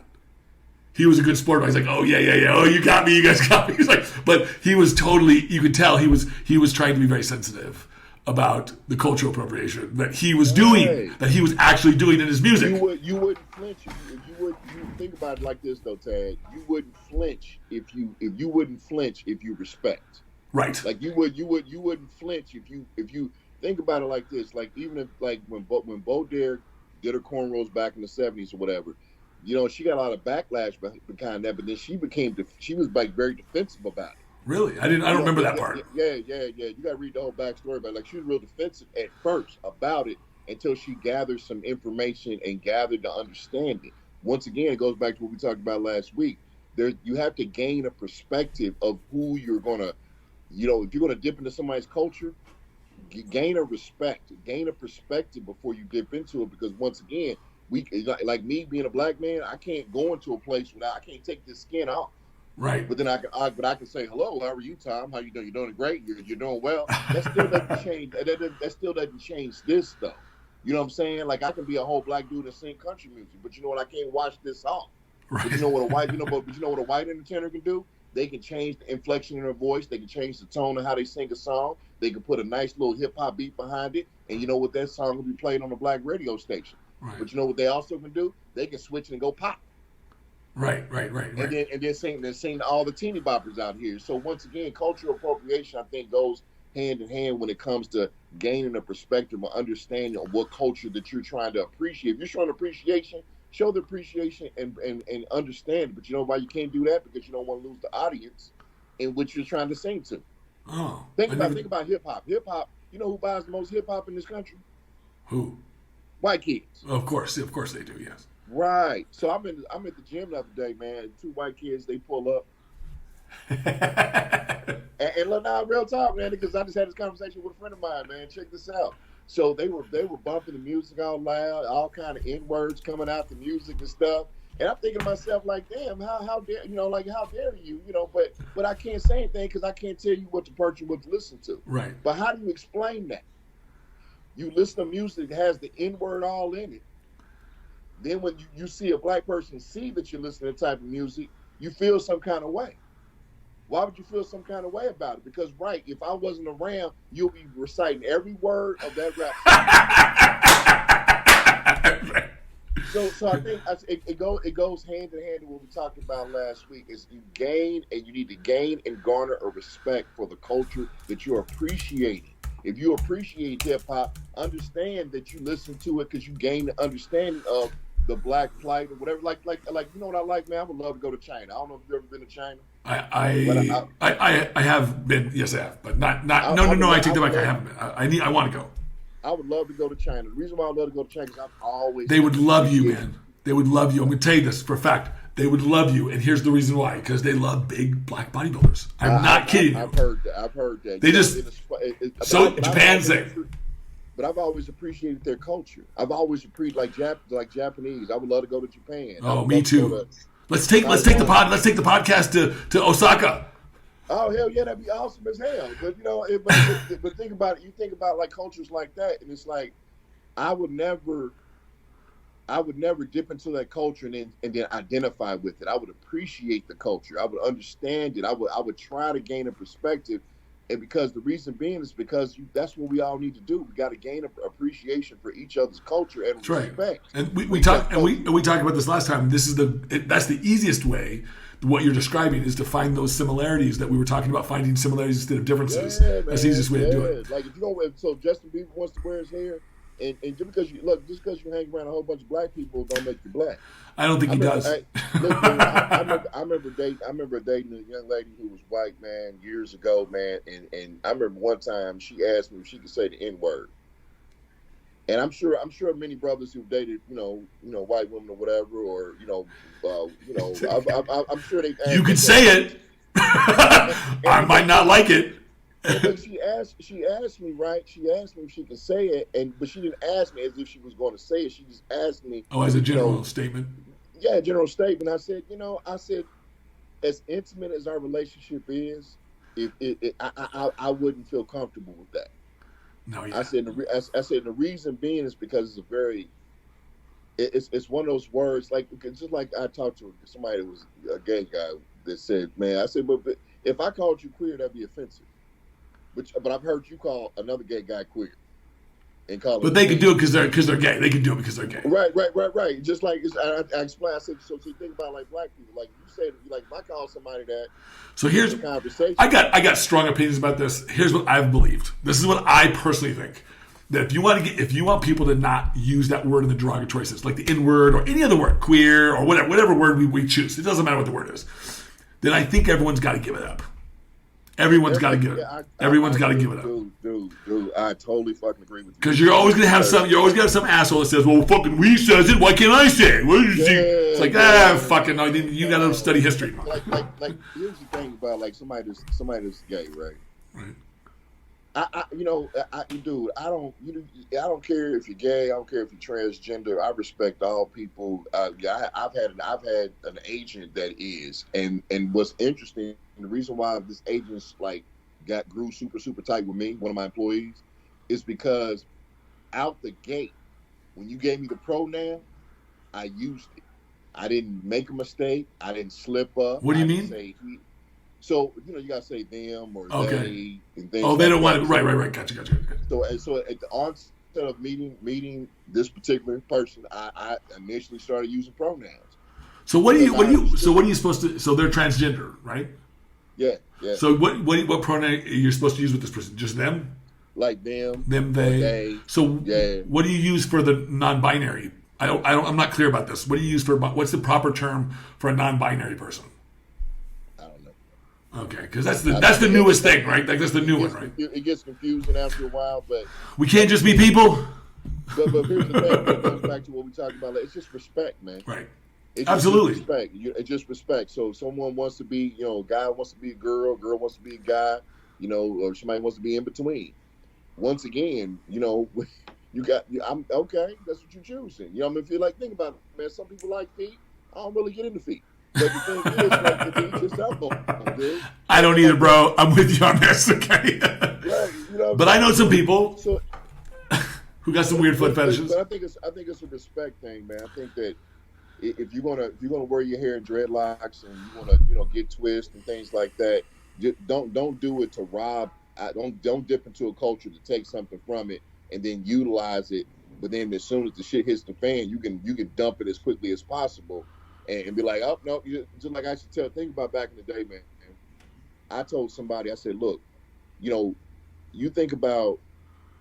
He was a good sport. I was like, oh yeah. Oh, you got me. You guys got me. He's like, but he was totally. You could tell he was trying to be very sensitive about the cultural appropriation that he was doing, that he was actually doing in his music. You wouldn't flinch if you think about it like this though, Tad. You wouldn't flinch if you wouldn't flinch if you respect. Right. Like you wouldn't flinch if you think about it like this. Like even if like when Bo Derek did her cornrows back in the 70s or whatever. You know, she got a lot of backlash behind that, but then she was like very defensive about it. Really? I don't remember that part. Yeah. You got to read the whole backstory about it. Like she was real defensive at first about it until she gathered some information and gathered the understanding. Once again, it goes back to what we talked about last week. You have to gain a perspective of who you're gonna, if you're gonna dip into somebody's culture, gain a perspective before you dip into it. Because once again, like me being a black man, I can't go into a place without I can't take this skin off. Right. But then I can say, hello, how are you, Tom? How you doing? You're doing great. You're doing well. That still doesn't change. That still doesn't change this though. You know what I'm saying? Like I can be a whole black dude and sing country music, but you know what? I can't wash this off. Right. But you know what a white entertainer can do? They can change the inflection in their voice. They can change the tone of how they sing a song. They can put a nice little hip hop beat behind it, and you know what? That song will be played on a black radio station. Right. But you know what they also can do? They can switch and go pop. Right. And then sing to all the teeny boppers out here. So once again, cultural appropriation, I think, goes hand in hand when it comes to gaining a perspective or understanding of what culture that you're trying to appreciate. If you're showing appreciation, show the appreciation and understand it. But you know why you can't do that? Because you don't want to lose the audience in which you're trying to sing to. Oh. Think about hip hop. Hip hop. You know who buys the most hip hop in this country? Who? White kids. Of course they do. Yes. Right. So I'm at the gym the other day, man. Two white kids, they pull up. and look, now real talk, man, because I just had this conversation with a friend of mine, man. Check this out. So they were bumping the music all loud, all kind of N-words coming out the music and stuff. And I'm thinking to myself, like, damn, how dare how dare you, but I can't say anything because I can't tell you what the person would listen to. Right. But how do you explain that? You listen to music that has the N-word all in it. Then when you see a black person see that you're listening to that type of music, you feel some kind of way. Why would you feel some kind of way about it? Because, right, if I wasn't around, you'll be reciting every word of that rap song. So I think it goes hand in hand with what we talked about last week. Is you need to gain and garner a respect for the culture that you're appreciating. If you appreciate hip hop, understand that you listen to it because you gain the understanding of the black plight or whatever. Like you know what I like, man? I would love to go to China. I don't know if you've ever been to China. I have been. Yes, I have, but not. No. I take that back. I haven't been. I want to go. I would love to go to China. The reason why I love to go to China is I've always. They would love you, man. They would love you. I'm going to tell you this for a fact. They would love you, and here's the reason why: because they love big black bodybuilders. I'm not kidding you. I've heard that. They Japan's thing. But I've always appreciated their culture. I've always appreciated like Japanese. I would love to go to Japan. Oh, me too. Let's take the podcast to Osaka. Oh hell yeah, that'd be awesome as hell. But but think about it. You think about like cultures like that, and it's like I would never dip into that culture and then identify with it. I would appreciate the culture. I would understand it. I would try to gain a perspective. And because the reason being is because that's what we all need to do. We got to gain appreciation for each other's culture and respect. Right. And we talked about this last time. That's the easiest way. What you're describing is to find those similarities that we were talking about, finding similarities instead of differences. Yeah, man, that's the easiest way to do it. Like if you don't, so Justin Bieber wants to wear his hair, and just because you hang around a whole bunch of black people, don't make you black. I don't think he does. I remember dating a young lady who was white, man, years ago, man, and I remember one time she asked me if she could say the N-word. And I'm sure many brothers who've dated, white women or whatever, or I'm sure they. You could say it. I might not like it. But she asked me, right? She asked me if she could say it, but she didn't ask me as if she was going to say it. She just asked me. Oh, as a general statement. Yeah, general statement. I said, as intimate as our relationship is, I wouldn't feel comfortable with that. No, yeah. I said the reason being is because it's a very, it's one of those words like just like I talked to somebody that was a gay guy that said, man, I said, but if I called you queer, that'd be offensive. But I've heard you call another gay guy queer, and call. But they can do it because they're gay. They can do it because they're gay. Right. Just like I explained, I said, so you think about like black people, like you said, like if I call somebody that. So here's a conversation. I got strong opinions about this. Here's what I've believed. This is what I personally think. That if you want people to not use that word in the derogatory sense, like the N word or any other word, queer or whatever word we choose, it doesn't matter what the word is. Then I think everyone's got to give it up. Everyone's got to give it. Everyone's got to give it up. Dude, I totally fucking agree with you. Because you're always gonna have some asshole that says, "Well, fucking we says it. Why can't I say it?" It's like, fucking no. You got to study history. Like, here's the thing about like somebody that's gay, right? Right. Dude, I don't care if you're gay. I don't care if you're transgender. I respect all people. I've had an agent that is, and what's interesting, the reason why this agent's like grew super tight with me, one of my employees, is because out the gate, when you gave me the pronoun, I used it. I didn't make a mistake. I didn't slip up. What do you mean? So, you gotta say them or they and things. Oh, they don't want it. Right. Gotcha. So at the onset of meeting this particular person, I initially started using pronouns. So what are you supposed to? So they're transgender, right? Yeah. So what pronoun are you supposed to use with this person? Just them? Like them, they. So what do you use for the non-binary? I'm not clear about this. What do you use for? What's the proper term for a non-binary person? Okay, because that's the newest thing, right? Like that's the new one, right? It gets confusing after a while, but we can't just be people. But here's the thing. It goes back to what we talked about. It's just respect, man. Right. It's absolutely just respect. It's just respect. So if someone wants to be, a guy wants to be a girl wants to be a guy, or somebody wants to be in between. Once again, I'm okay. That's what you're choosing. If you like, think about it, man. Some people like feet. I don't really get into feet. But the thing is, like, to each his own, dude. I don't either, bro. I'm with you on this, okay? Right, but I know some people who got some weird foot fetishes. But I think it's a respect thing, man. I think that if you're gonna wear your hair in dreadlocks and you wanna get twists and things like that, don't do it to rob. Don't dip into a culture to take something from it and then utilize it. But then as soon as the shit hits the fan, you can dump it as quickly as possible. And be like, oh, no, just like I should think about back in the day, man. I told somebody, I said, look, you think about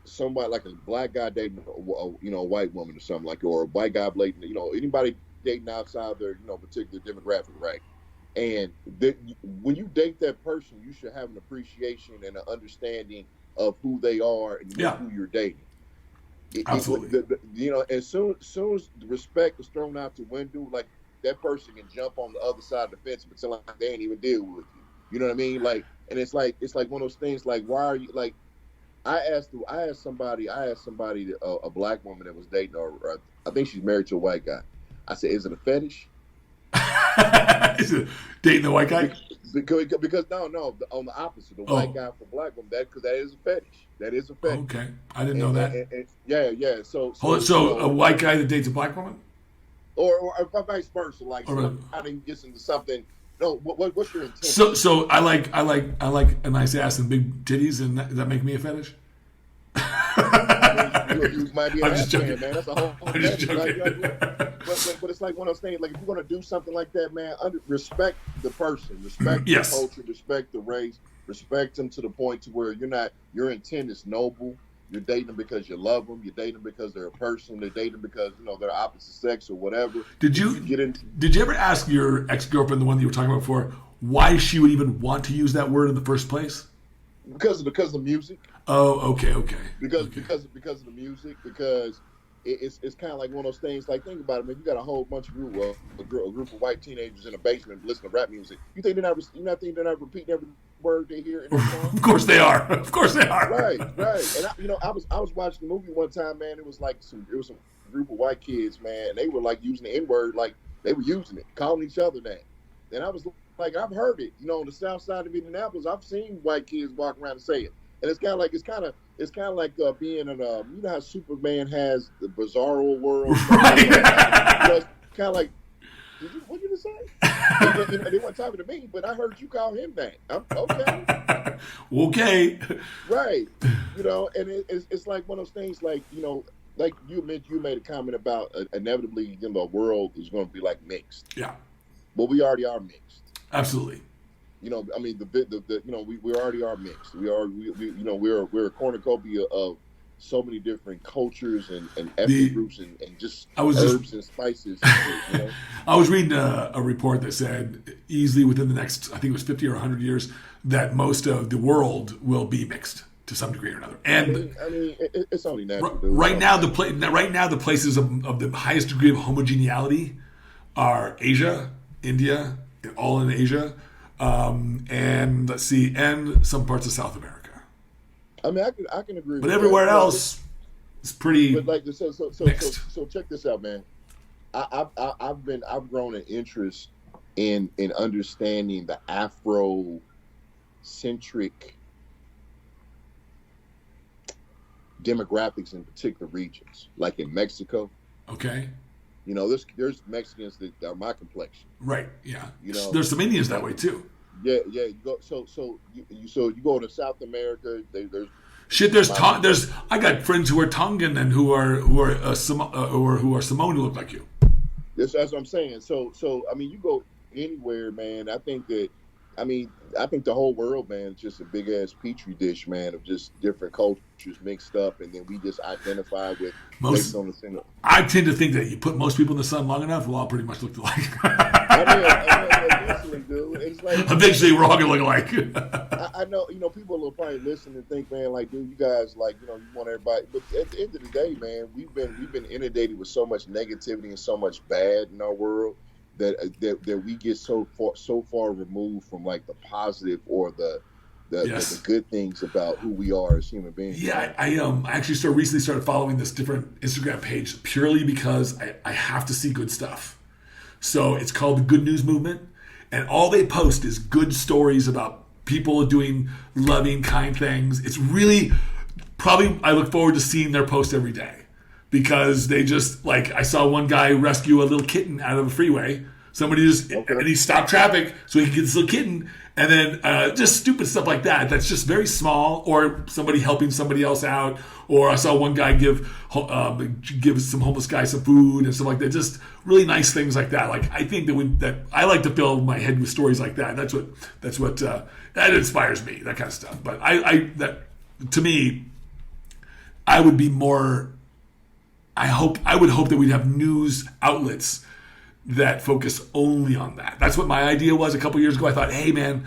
somebody like a black guy dating a white woman or something like, or a white guy dating, anybody dating outside their, particular demographic, right? And when you date that person, you should have an appreciation and an understanding of who they are and who you're dating. Absolutely. As soon as the respect is thrown out the window, like, that person can jump on the other side of the fence but pretend like they ain't even deal with you. You know what I mean? Like, and it's like one of those things. Like, why are you like? I asked somebody, a black woman that was dating, or I think she's married to a white guy. I said, "Is it a fetish?" Is it dating the white guy? Because no, on the opposite, the white guy for black woman. Because that is a fetish. That is a fetish. Okay, I didn't know that. Yeah. So a white guy that dates a black woman. Or vice versa, like somebody gets into something. No, what's your intent? So I like a nice ass and big titties, and does that make me a fetish? You might be an ass man. That's a whole. I'm just joking. But it's like one of those things. Like if you're gonna do something like that, man, respect the person, respect the culture, respect the race, respect them to the point to where your intent is noble. You're dating them because you love them. You're dating them because they're a person. They're dating them because they're opposite sex or whatever. Did you ever ask your ex-girlfriend, the one that you were talking about before, why she would even want to use that word in the first place? Because of the music. Oh, okay. Because of the music. Because it's kind of like one of those things. Like, think about it, man. You got a whole bunch of a group of white teenagers in a basement listening to rap music. You think they're not repeating every word they hear in the song? Of course they are. Of course they are. Right. And I was watching the movie one time, man. It was some group of white kids, man, and they were like using the N word, like they were using it, calling each other that. And I was like, I've heard it. On the south side of Indianapolis, I've seen white kids walk around and say it. And it's kind of like being in you know how Superman has the bizarro world, right? It's kind of like, what did you just say? They weren't talking to me, but I heard you call him that. Okay. Okay. Right. And it's like one of those things, like like you made a comment about inevitably, the world is going to be like mixed. Yeah. But we already are mixed. Absolutely. I mean, we already are mixed. We're a cornucopia of so many different cultures and ethnic groups and just herbs and spices. I was reading a report that said easily within the next, I think it was 50 or 100 years, that most of the world will be mixed to some degree or another. And I mean it's only natural. Right now, the places of the highest degree of homogeneity are Asia, India, all in Asia. And let's see, and some parts of South America. I mean, I can agree. But everywhere else, it's pretty. But like, so check this out, man. I've grown an interest in understanding the Afro-centric demographics in particular regions, like in Mexico. Okay. There's Mexicans that are my complexion. Right. Yeah. There's some Indians that way too. Yeah. You go. So you go to South America. There's I got friends who are Tongan and who are Samoan who look like you. That's what I'm saying. So I mean, you go anywhere, man. I think the whole world, man, is just a big ass petri dish, man, of just different cultures mixed up, and then we just identify with based on the single. I tend to think that you put most people in the sun long enough, we'll all pretty much look alike. Eventually, dude. It's like eventually we're all gonna look alike. I know, people will probably listen and think, man, like, dude, you guys, like, you want everybody. But at the end of the day, man, we've been inundated with so much negativity and so much bad in our world. That we get so far removed from like the positive or the good things about who we are as human beings. Yeah, I actually recently started following this different Instagram page purely because I have to see good stuff. So it's called the Good News Movement, and all they post is good stories about people doing loving, kind things. It's really I look forward to seeing their post every day. Because they just, like, I saw one guy rescue a little kitten out of a freeway. Somebody and he stopped traffic so he could get this little kitten. And then just stupid stuff like that. That's just very small. Or somebody helping somebody else out. Or I saw one guy give some homeless guy some food and stuff like that. Just really nice things like that. Like, I think that I like to fill my head with stories like that. That's what that inspires me. That kind of stuff. But to me, I would be more. I would hope that we'd have news outlets that focus only on that. That's what my idea was a couple years ago. I thought, hey man,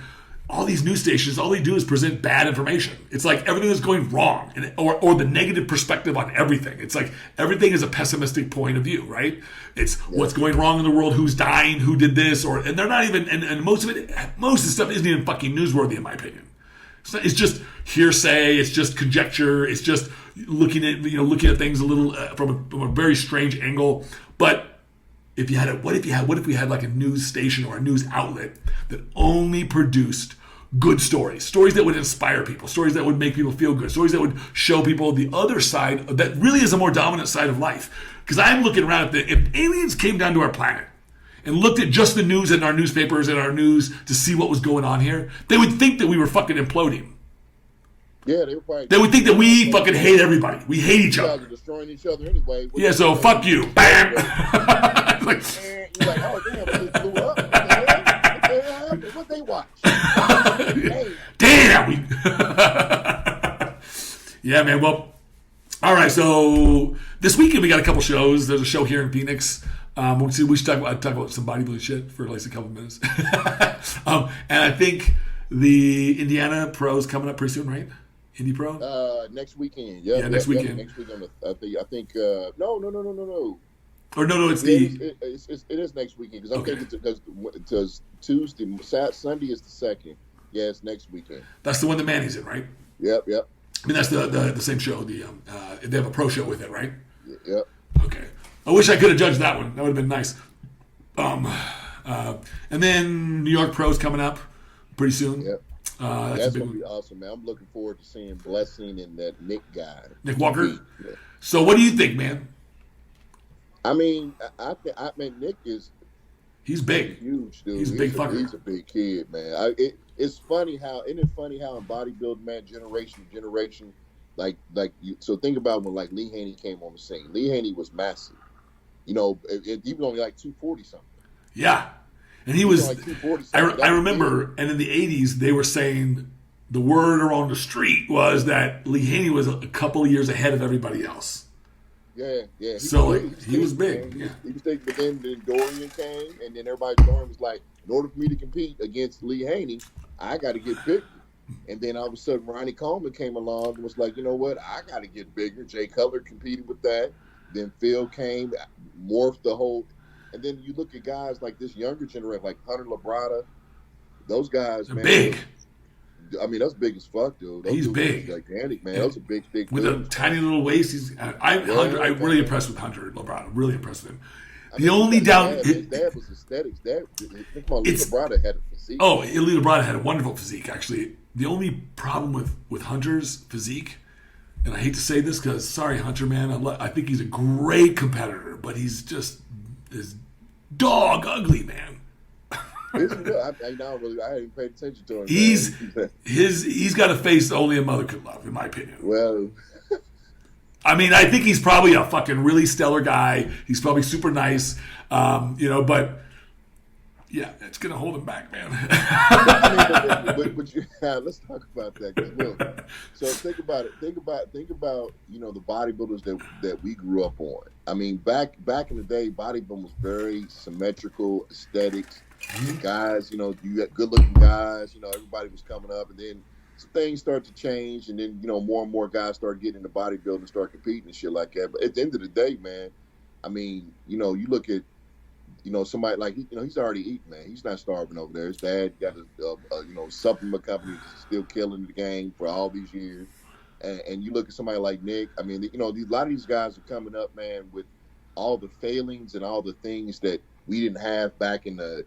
all these news stations, all they do is present bad information. It's like everything is going wrong, or the negative perspective on everything. It's like everything is a pessimistic point of view, right? It's what's going wrong in the world, who's dying, who did this, and they're not even. And most of the stuff isn't even fucking newsworthy in my opinion. It's just hearsay. It's just conjecture. It's just looking at things a little from a very strange angle. But what if we had like a news station or a news outlet that only produced good stories that would inspire people, stories that would make people feel good, stories that would show people the other side that really is a more dominant side of life. Because I'm looking around if aliens came down to our planet and looked at just the news and our newspapers and our news to see what was going on here, they would think that we were fucking imploding. Yeah, they would think that we fucking hate everybody. We hate each other. You guys are destroying each other anyway. Yeah, so fuck you. Bam! You're like, oh damn, it just blew up. What the hell? What they watch? Damn! Yeah, man. Well, all right. So this weekend we got a couple shows. There's a show here in Phoenix. We should talk about some bodybuilding shit for at least a couple minutes. And I think the Indiana Pro's coming up pretty soon, right? Indie Pro? Next weekend. Yep, Yeah, next weekend. Next weekend. I think. No. Or no, it's it is next weekend because I'm Okay. thinking because Tuesday, Sunday is the second. Yeah, it's next weekend. That's the one that Manny's in, right? Yep. I mean, that's the same show. They have a pro show with it, right? Yep. Okay. I wish I could have judged that one. That would have been nice. And then New York Pro's coming up pretty soon. Yep. That's gonna be awesome, man. I'm looking forward to seeing Blessing and that Nick guy. Nick Walker. Yeah. So, what do you think, man? I mean, I mean, Nick is. He's big. Huge, dude. He's a big fucker. He's a big kid, man. It's funny how in bodybuilding, man, generation to generation, so think about when like Lee Haney came on the scene. Lee Haney was massive. You know, he was only like 240 something. Yeah, and he was. Like 240 something. I remember, and in the '80s, they were saying the word around the street was that Lee Haney was a couple of years ahead of everybody else. Yeah. He was big. Yeah. He was big, but then Dorian came, and then Dorian was like, in order for me to compete against Lee Haney, I got to get bigger. And then all of a sudden, Ronnie Coleman came along and was like, you know what? I got to get bigger. Jay Cutler competed with that. Then Phil came, morphed the whole. And then you look at guys like this younger generation, like Hunter Labrada. Those guys, They're man. big. I mean, that's big as fuck, dude. He's big. Gigantic, man. Those are big with dudes. a tiny little waist. I'm really impressed with Hunter Labrada. Really impressed with him. The only His dad was aesthetics. Labrada had a physique. Oh, Lee Labrada had a wonderful physique, actually. The only problem with Hunter's physique, and I hate to say this because, sorry, Hunter, man, I think he's a great competitor, but he's just is dog ugly, man. I haven't paid attention to him. He's got a face that only a mother could love, in my opinion. Well, I mean, I think he's probably a fucking really stellar guy. He's probably super nice, but yeah, it's gonna hold him back, man. Let's talk about that. 'Cause look, so think about it. Think about the bodybuilders that we grew up on. I mean, back in the day, bodybuilding was very symmetrical, aesthetics. Guys, you got good-looking guys. Everybody was coming up, and then things start to change, and then more and more guys start getting into bodybuilding and start competing and shit like that. But at the end of the day, man, I mean, you look at somebody like he's already eating, man. He's not starving over there. His dad got a supplement company that's still killing the game for all these years. And you look at somebody like Nick. I mean, a lot of these guys are coming up, man, with all the failings and all the things that we didn't have back in the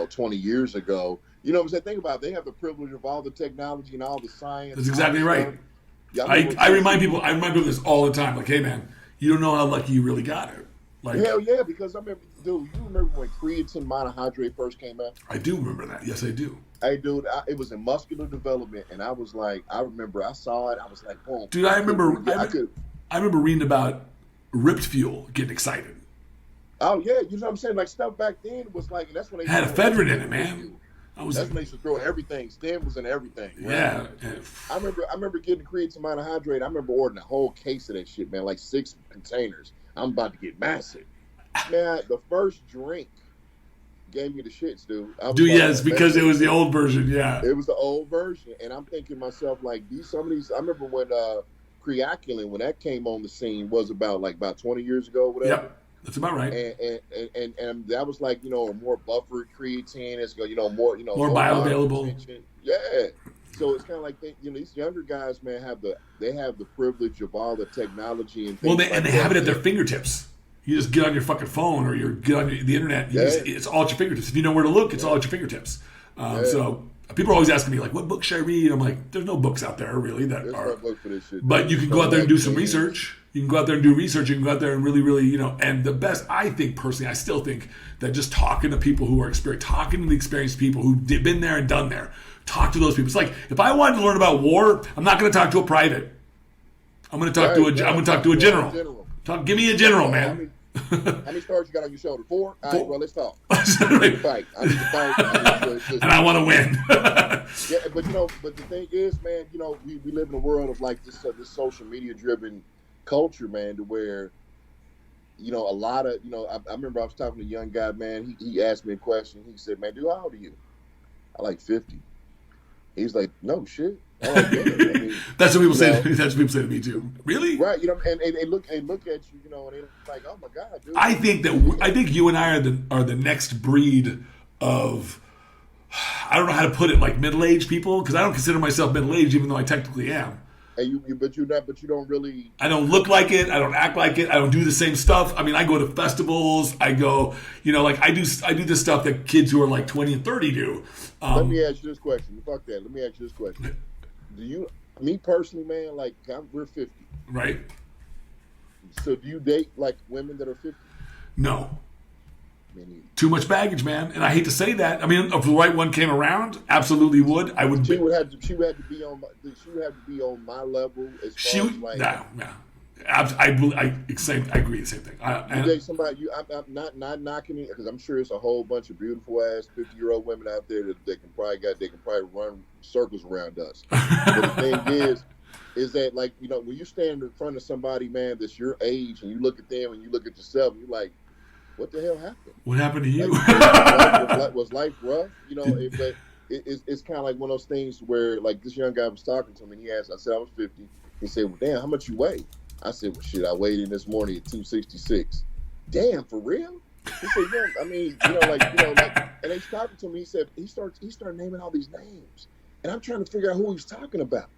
20 years ago. You know what I'm saying? Think about it. They have the privilege of all the technology and all the science. That's exactly right. I remind people this all the time. Like, hey, man, you don't know how lucky you really got it. Like, hell yeah, because I remember, dude, you remember when creatine monohydrate first came out? I do remember that. Yes, I do. Hey, dude, it was in muscular development, and I was like, I remember I saw it. I was like, boom. Dude, I remember reading about Ripped Fuel getting excited. Oh, yeah, you know what I'm saying? Like, stuff back then was like, and that's when they had ephedrine in it, man. That's when they used to throw everything. Stem was in everything. Right? Yeah. I remember getting creatine monohydrate. I remember ordering a whole case of that shit, man, like 6 containers. I'm about to get massive. Man, the first drink gave me the shits, dude. Yes, because it was the old version, yeah. It was the old version. And I'm thinking to myself, like, some of these, I remember when creaculin, when that came on the scene, was about 20 years ago, whatever. Yep. That's about right. And that was like, a more buffered creatine. It's more bioavailable. Yeah. So it's kind of like these younger guys, man, they have the privilege of all the technology and things. They have it at their fingertips. You just get on your fucking phone or you get on the internet. It's all at your fingertips. If you know where to look, it's all at your fingertips. So people are always asking me, like, what book should I read? I'm like, there's no books out there really that there's are. No book for this shit, but you can go out there and do some research. You can go out there and do research. You can go out there and really, really, and the best, I think personally, I still think that just talking to people who are experienced, talking to the experienced people who've been there and done there, talk to those people. It's like, if I wanted to learn about war, I'm not going to talk to a private. I'm going to talk to a general. Give me a general, man. How many stars you got on your shoulder? 4? All right, well, let's talk. I need to fight. And I want to win. Yeah, but the thing is, man, we live in a world of like this social media driven culture, man, to where a lot of I remember I was talking to a young guy, man. He asked me a question. He said, "Man, dude, how old are you?" I like 50. He's like, no shit. I'm like, damn. I mean, That's what people you say. know, That's what people say to me too. Really? right? You know, and they look at you, you know, and they're like, oh my god, dude. I think you and I are the next breed of, I don't know how to put it, like middle-aged people, because I don't consider myself middle-aged, even though I technically am. And but you're not, but you don't really. I don't look like it. I don't act like it. I don't do the same stuff. I mean, I go to festivals. I go, like I do this stuff that kids who are like 20 and 30 do. Let me ask you this question. Fuck that. Let me ask you this question. Me personally, man, like we're 50. Right? So do you date like women that are 50? No. Too much baggage, man. And I hate to say that. I mean, if the right one came around, absolutely would. I would. She would have to be on my level as far as like. No. I agree the same thing. You date somebody. I'm not knocking it, because I'm sure it's a whole bunch of beautiful ass 50-year-old women out there that they can probably run circles around us. But the thing is that, like, when you stand in front of somebody, man, that's your age, and you look at them and you look at yourself, and you're like, what the hell happened? What happened to you? Was life rough? But it's kind of like one of those things where, like, this young guy was talking to me, and I said I was 50. He said, well, damn, how much you weigh? I said, well, shit, I weighed in this morning at 266. Damn, for real? He said, yeah, I mean, and he's talking to me. He said, he started naming all these names, and I'm trying to figure out who he's talking about.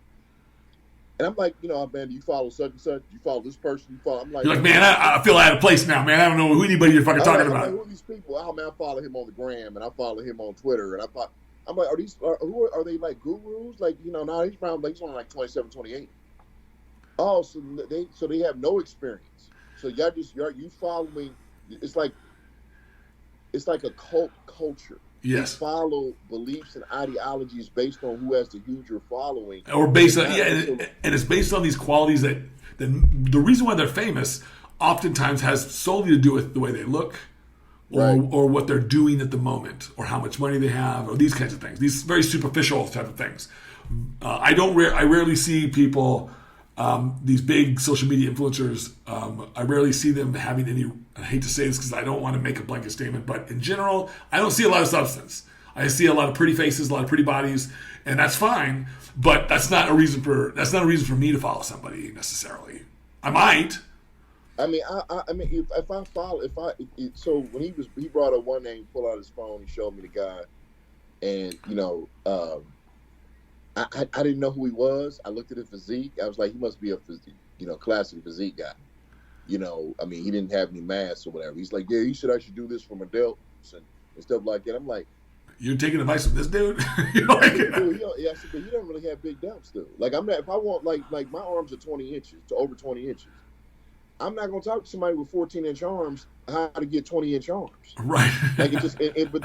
And I'm like, man, do you follow such and such? Do you follow this person? You follow? I'm like, you're like, man, I feel out of place now, man. I don't know who anybody you're fucking talking about. I'm like, who are these people? Oh man, I follow him on the gram, and I follow him on Twitter, and I'm like, are they like gurus? Like, now he's only like 27, 28. Oh, so they have no experience. So you following. It's like a cult culture. Yes. You follow beliefs and ideologies based on who has the huger following, or based on and it's based on these qualities that the reason why they're famous oftentimes has solely to do with the way they look, or what they're doing at the moment, or how much money they have, or these kinds of things. These very superficial type of things. I rarely see people. These big social media influencers, I rarely see them having any, I hate to say this because I don't want to make a blanket statement, but in general, I don't see a lot of substance. I see a lot of pretty faces, a lot of pretty bodies, and that's fine, but that's not a reason for me to follow somebody necessarily. I might. I mean, so when he brought up one name, pulled out his phone, he showed me the guy, and I didn't know who he was. I looked at his physique. I was like, he must be a physique, classic physique guy. I mean, he didn't have any mass or whatever. He's like, yeah, he should actually do this from adults and stuff like that. I'm like, you're taking advice from this dude? dude, I said, but he don't really have big dumps, though. Like, I'm not. If I want, like my arms are 20 inches to over 20 inches. I'm not gonna talk to somebody with 14-inch arms how to get 20-inch arms. Right. Like it just, but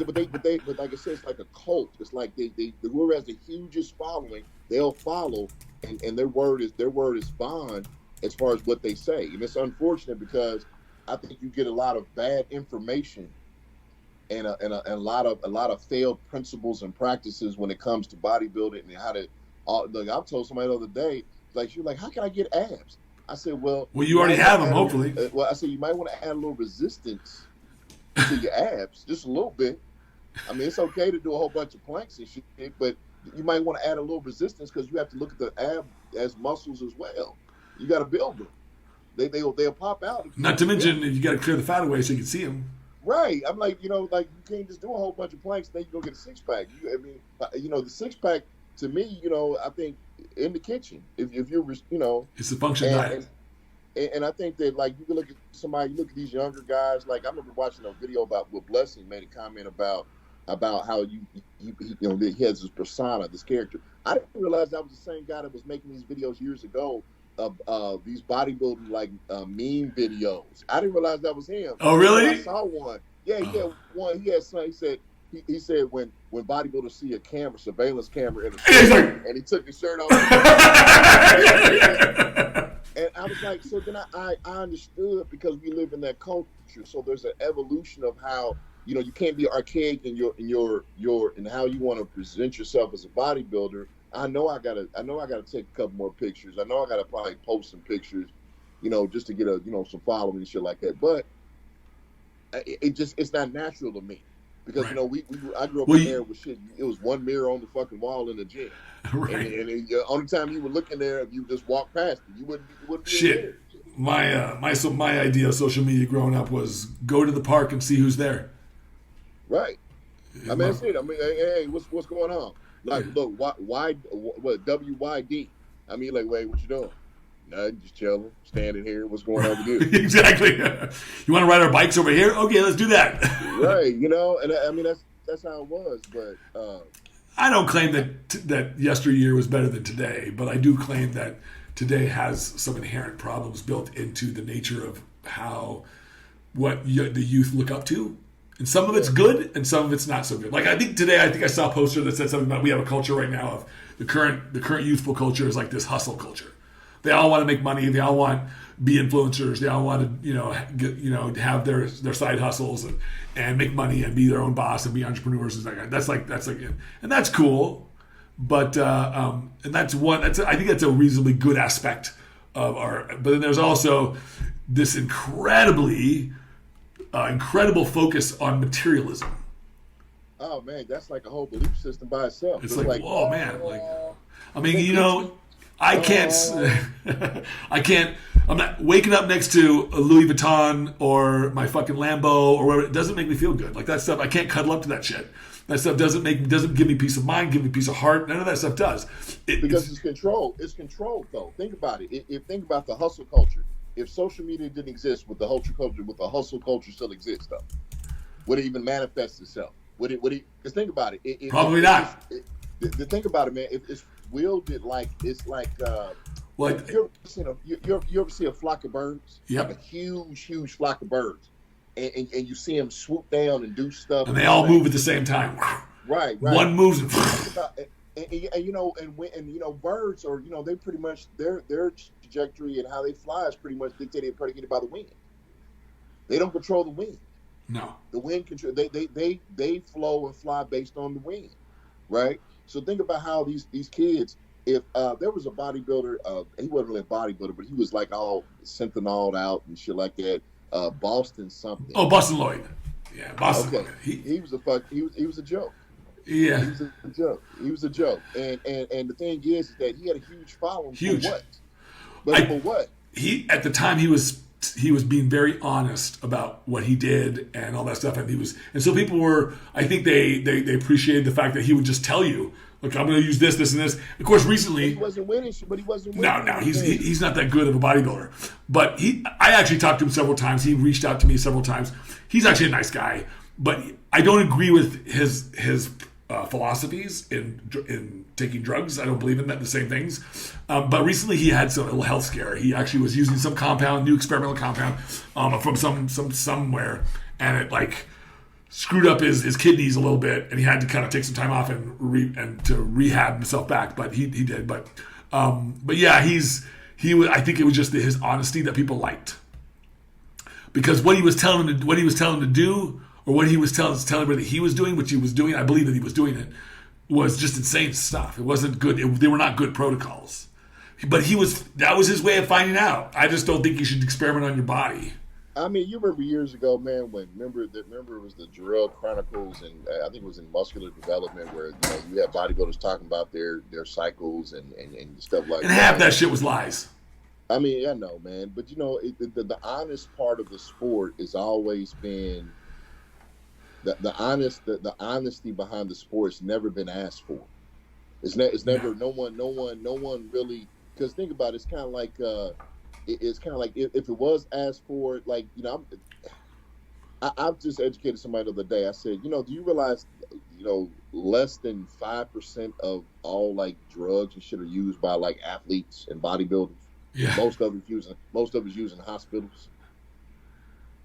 like I said, it's like a cult. It's like whoever has the hugest following, they'll follow, and their word is bond as far as what they say. And it's unfortunate because I think you get a lot of bad information and a lot of failed principles and practices when it comes to bodybuilding and how to. Like I told somebody the other day, like you're like, how can I get abs? I said, well, you already have them, hopefully. I said, you might want to add a little resistance to your abs, just a little bit. I mean, it's okay to do a whole bunch of planks and shit, but you might want to add a little resistance because you have to look at the ab as muscles as well. You got to build them. They'll pop out. Not to mention, you got to clear the fat away so you can see them. Right. I'm like, like you can't just do a whole bunch of planks and then you go get a six-pack. The six-pack, to me, I think in the kitchen, if you're, it's a function diet. And I think that, like, you can look at these younger guys. Like, I remember watching a video about Will Blessing made a comment about how he has this persona, this character. I didn't realize that was the same guy that was making these videos years ago of these bodybuilding meme videos. I didn't realize that was him. Oh, really? I saw one. Yeah, he had one. He had some. He said when bodybuilders see a surveillance camera in a shirt, and he took his shirt off. And I was like, so then I understood, because we live in that culture. So there's an evolution of how, you can't be archaic in how you want to present yourself as a bodybuilder. I know I gotta take a couple more pictures. I know I gotta probably post some pictures, just to get some following and shit like that. But it's not natural to me. Because Right. I grew up Well, in there with shit. It was one mirror on the fucking wall in the gym, right. and the only time you were looking there, if you just walked past it, you wouldn't be in Shit. there. My idea of social media growing up was go to the park and see who's there. Right. I mean, that's it. I mean, hey, what's going on? Like, look, what WYD? I mean, like, wait, what you doing? Nothing, just chilling, standing here. What's going on with you? Exactly. You want to ride our bikes over here? Okay, let's do that. Right. You know, and I mean that's how it was. But I don't claim that yesteryear was better than today, but I do claim that today has some inherent problems built into the nature of the youth look up to. And some of it's good, and some of it's not so good. Like I think I saw a poster that said something about we have a culture right now of the current youthful culture is like this hustle culture. They all want to make money. They all want to be influencers. They all want to have their side hustles and make money and be their own boss and be entrepreneurs and that's like and that's cool. But and that's one. I think that's a reasonably good aspect of our. But then there's also this incredible focus on materialism. oh man, that's like a whole belief system by itself. It's like whoa, man. Like, I mean, I can't. I'm not waking up next to a Louis Vuitton or my fucking Lambo or whatever. It doesn't make me feel good. Like that stuff, I can't cuddle up to that shit. That stuff doesn't give me peace of mind, give me peace of heart. None of that stuff does. Because it's control. It's controlled though. Think about it. Think about the hustle culture. If social media didn't exist, would the hustle culture still exist though? Would it even manifest itself? Would it? Because think about it. Probably not. Think about it, man. If it's wielded it's like. Like you ever see a flock of birds? Yep. Like a huge flock of birds, and you see them swoop down and do stuff, and they all move at the same time. Right. One moves. And birds are they pretty much their trajectory and how they fly is pretty much predicated by the wind. They don't control the wind. No. The wind control. They flow and fly based on the wind, right? So think about how these kids. If there was a bodybuilder, he wasn't really a bodybuilder, but he was like all synthanol out and shit like that. Boston something. Oh, Boston Lloyd. Yeah, Boston. Okay. He was a joke. Yeah. He was a joke. And the thing is that he had a huge following. Huge. For what? But for what? He at the time he was being very honest about what he did and all that stuff, and so people were. I think they appreciated the fact that he would just tell you. Look, I'm going to use this, and this. Of course, recently he wasn't winning, but he wasn't winning. No, he's not that good of a bodybuilder. But I actually talked to him several times. He reached out to me several times. He's actually a nice guy, but I don't agree with his philosophies in taking drugs. I don't believe in the same things. But recently, he had a health scare. He actually was using some new experimental compound from somewhere, and it like screwed up his kidneys a little bit, and he had to kind of take some time off and to rehab himself back. But he did. But yeah, he was. I think it was just his honesty that people liked, because what he was telling him to do, or what he was telling everybody that he was doing, which he was doing. I believe that he was doing it. Was just insane stuff. It wasn't good. They were not good protocols. But that was his way of finding out. I just don't think you should experiment on your body. I mean, you remember years ago, man, when remember it was the Jarrell Chronicles, and I think it was in Muscular Development, where you had bodybuilders talking about their cycles and stuff like that. And half that shit was lies. I mean, I know, man, but the honest part of the sport has always been the honesty behind the sport has never been asked for. It's never no one really, because think about it, it's kind of like it's kind of like if it was asked for, like I've just educated somebody the other day. I said, do you realize less than 5% of all like drugs and shit are used by like athletes and bodybuilders. Yeah. Most of it's used in hospitals.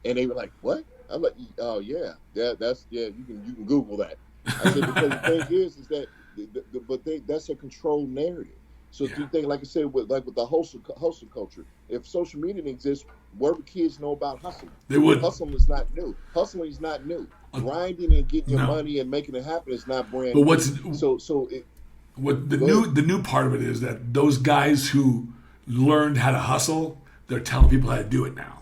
And they were like, what? I'm like, oh yeah, you can Google that. I said, because the thing is that that's a controlled narrative. So do you think, like I said, with the hustle culture, if social media didn't exist, where would kids know about hustling? They would. Hustling is not new. Grinding and getting your money and making it happen is not brand new. The new part of it is that those guys who learned how to hustle, they're telling people how to do it now.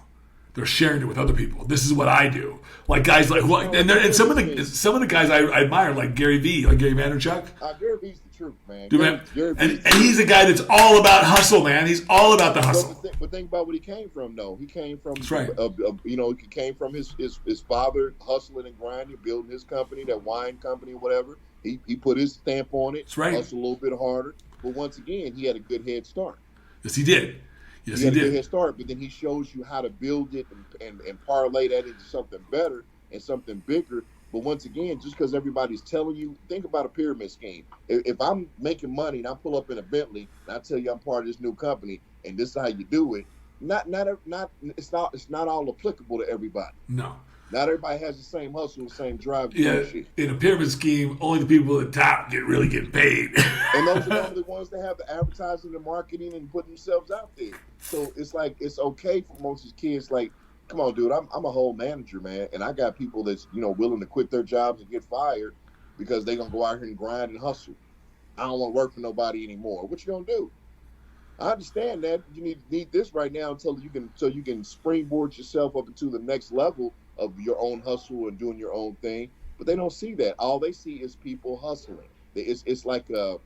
they're sharing it with other people. This is what I do. Like guys like and some of the guys I admire, like Gary V, like Gary Vaynerchuk. Gary V's the truth, man. Dude, and he's a guy that's all about hustle, man. He's all about the hustle. But think about what he came from, though. He came from, that's right. He came from his father hustling and grinding, building his company, that wine company, whatever. He put his stamp on it. That's right. Hustled a little bit harder, but once again, he had a good head start. Yes, he did. Yes, he had a good head start, but then he shows you how to build it and parlay that into something better and something bigger. But once again, just because everybody's telling you, think about a pyramid scheme. If I'm making money and I pull up in a Bentley and I tell you I'm part of this new company and this is how you do it, it's not all applicable to everybody. No. Not everybody has the same hustle, the same drive. Yeah, in a pyramid scheme, only the people at the top really get paid. And those are the only ones that have the advertising and marketing and putting themselves out there. So it's like it's okay for most of these kids. Like, come on, dude, I'm a whole manager, man, and I got people that's willing to quit their jobs and get fired because they're gonna go out here and grind and hustle. I don't want to work for nobody anymore. What you gonna do? I understand that you need this right now until you can springboard yourself up into the next level of your own hustle and doing your own thing, but they don't see that. All they see is people hustling. It's like a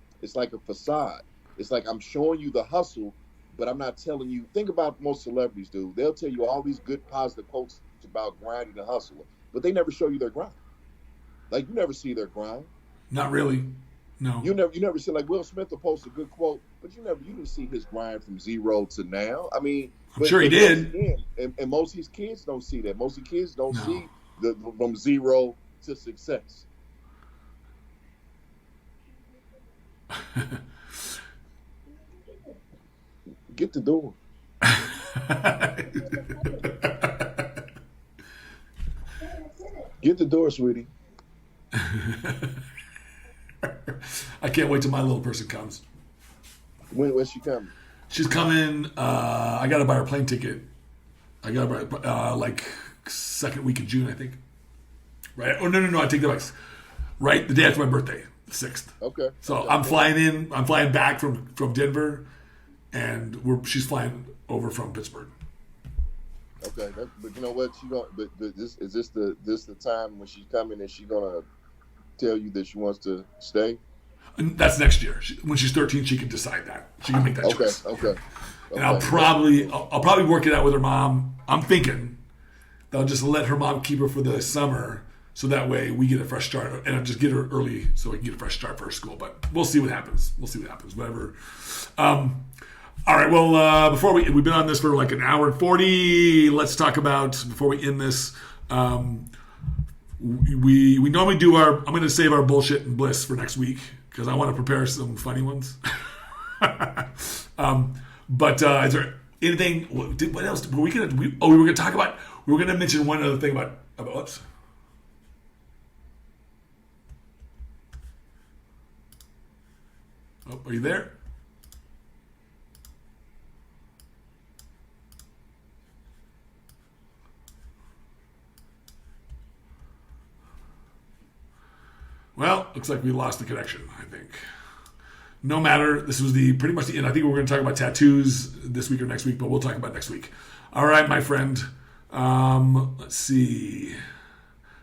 facade. It's like I'm showing you the hustle, but I'm not telling you. Think about most celebrities, dude. They'll tell you all these good positive quotes about grinding and hustling, but they never show you their grind. Like you never see their grind. Not really. No. You never see, like Will Smith will post a good quote, but you didn't see his grind from zero to now. I mean, I'm sure he did. And most of these kids don't see that. Most of the kids don't see from zero to success. Get the door. Get the door, sweetie. I can't wait till my little person comes. When's she coming? She's coming. I got to buy her plane ticket. I got to buy like second week of June, I think. Right? Oh no! I take that back. Right, the day after my birthday, the 6th. Okay. So I'm flying in. I'm flying back from Denver, and she's flying over from Pittsburgh. Okay, but you know what? But this the time when she's coming and she's gonna tell you that she wants to stay? And that's next year. When she's 13, she can decide that. She can make that choice. Okay. And I'll probably work it out with her mom. I'm thinking that I'll just let her mom keep her for the summer, so that way we get a fresh start, and I'll just get her early so we can get a fresh start for her school. But we'll see what happens. Whatever. All right. Well, before we've been on this for like an hour and 40. Let's talk about before we end this. We normally do I'm going to save our bullshit and bliss for next week because I want to prepare some funny ones. But is there anything? What else were we going to? We were going to talk about. We were going to mention one other thing about. Oops. Oh, are you there? Well, looks like we lost the connection, I think. No matter. This was pretty much the end. I think we're going to talk about tattoos this week or next week, but we'll talk about next week. All right, my friend. Let's see.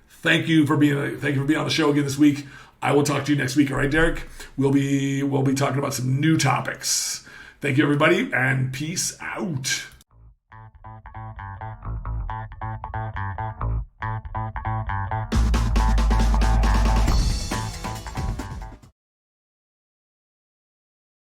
Thank you for being on the show again this week. I will talk to you next week. All right, Darrick? We'll be talking about some new topics. Thank you, everybody, and peace out.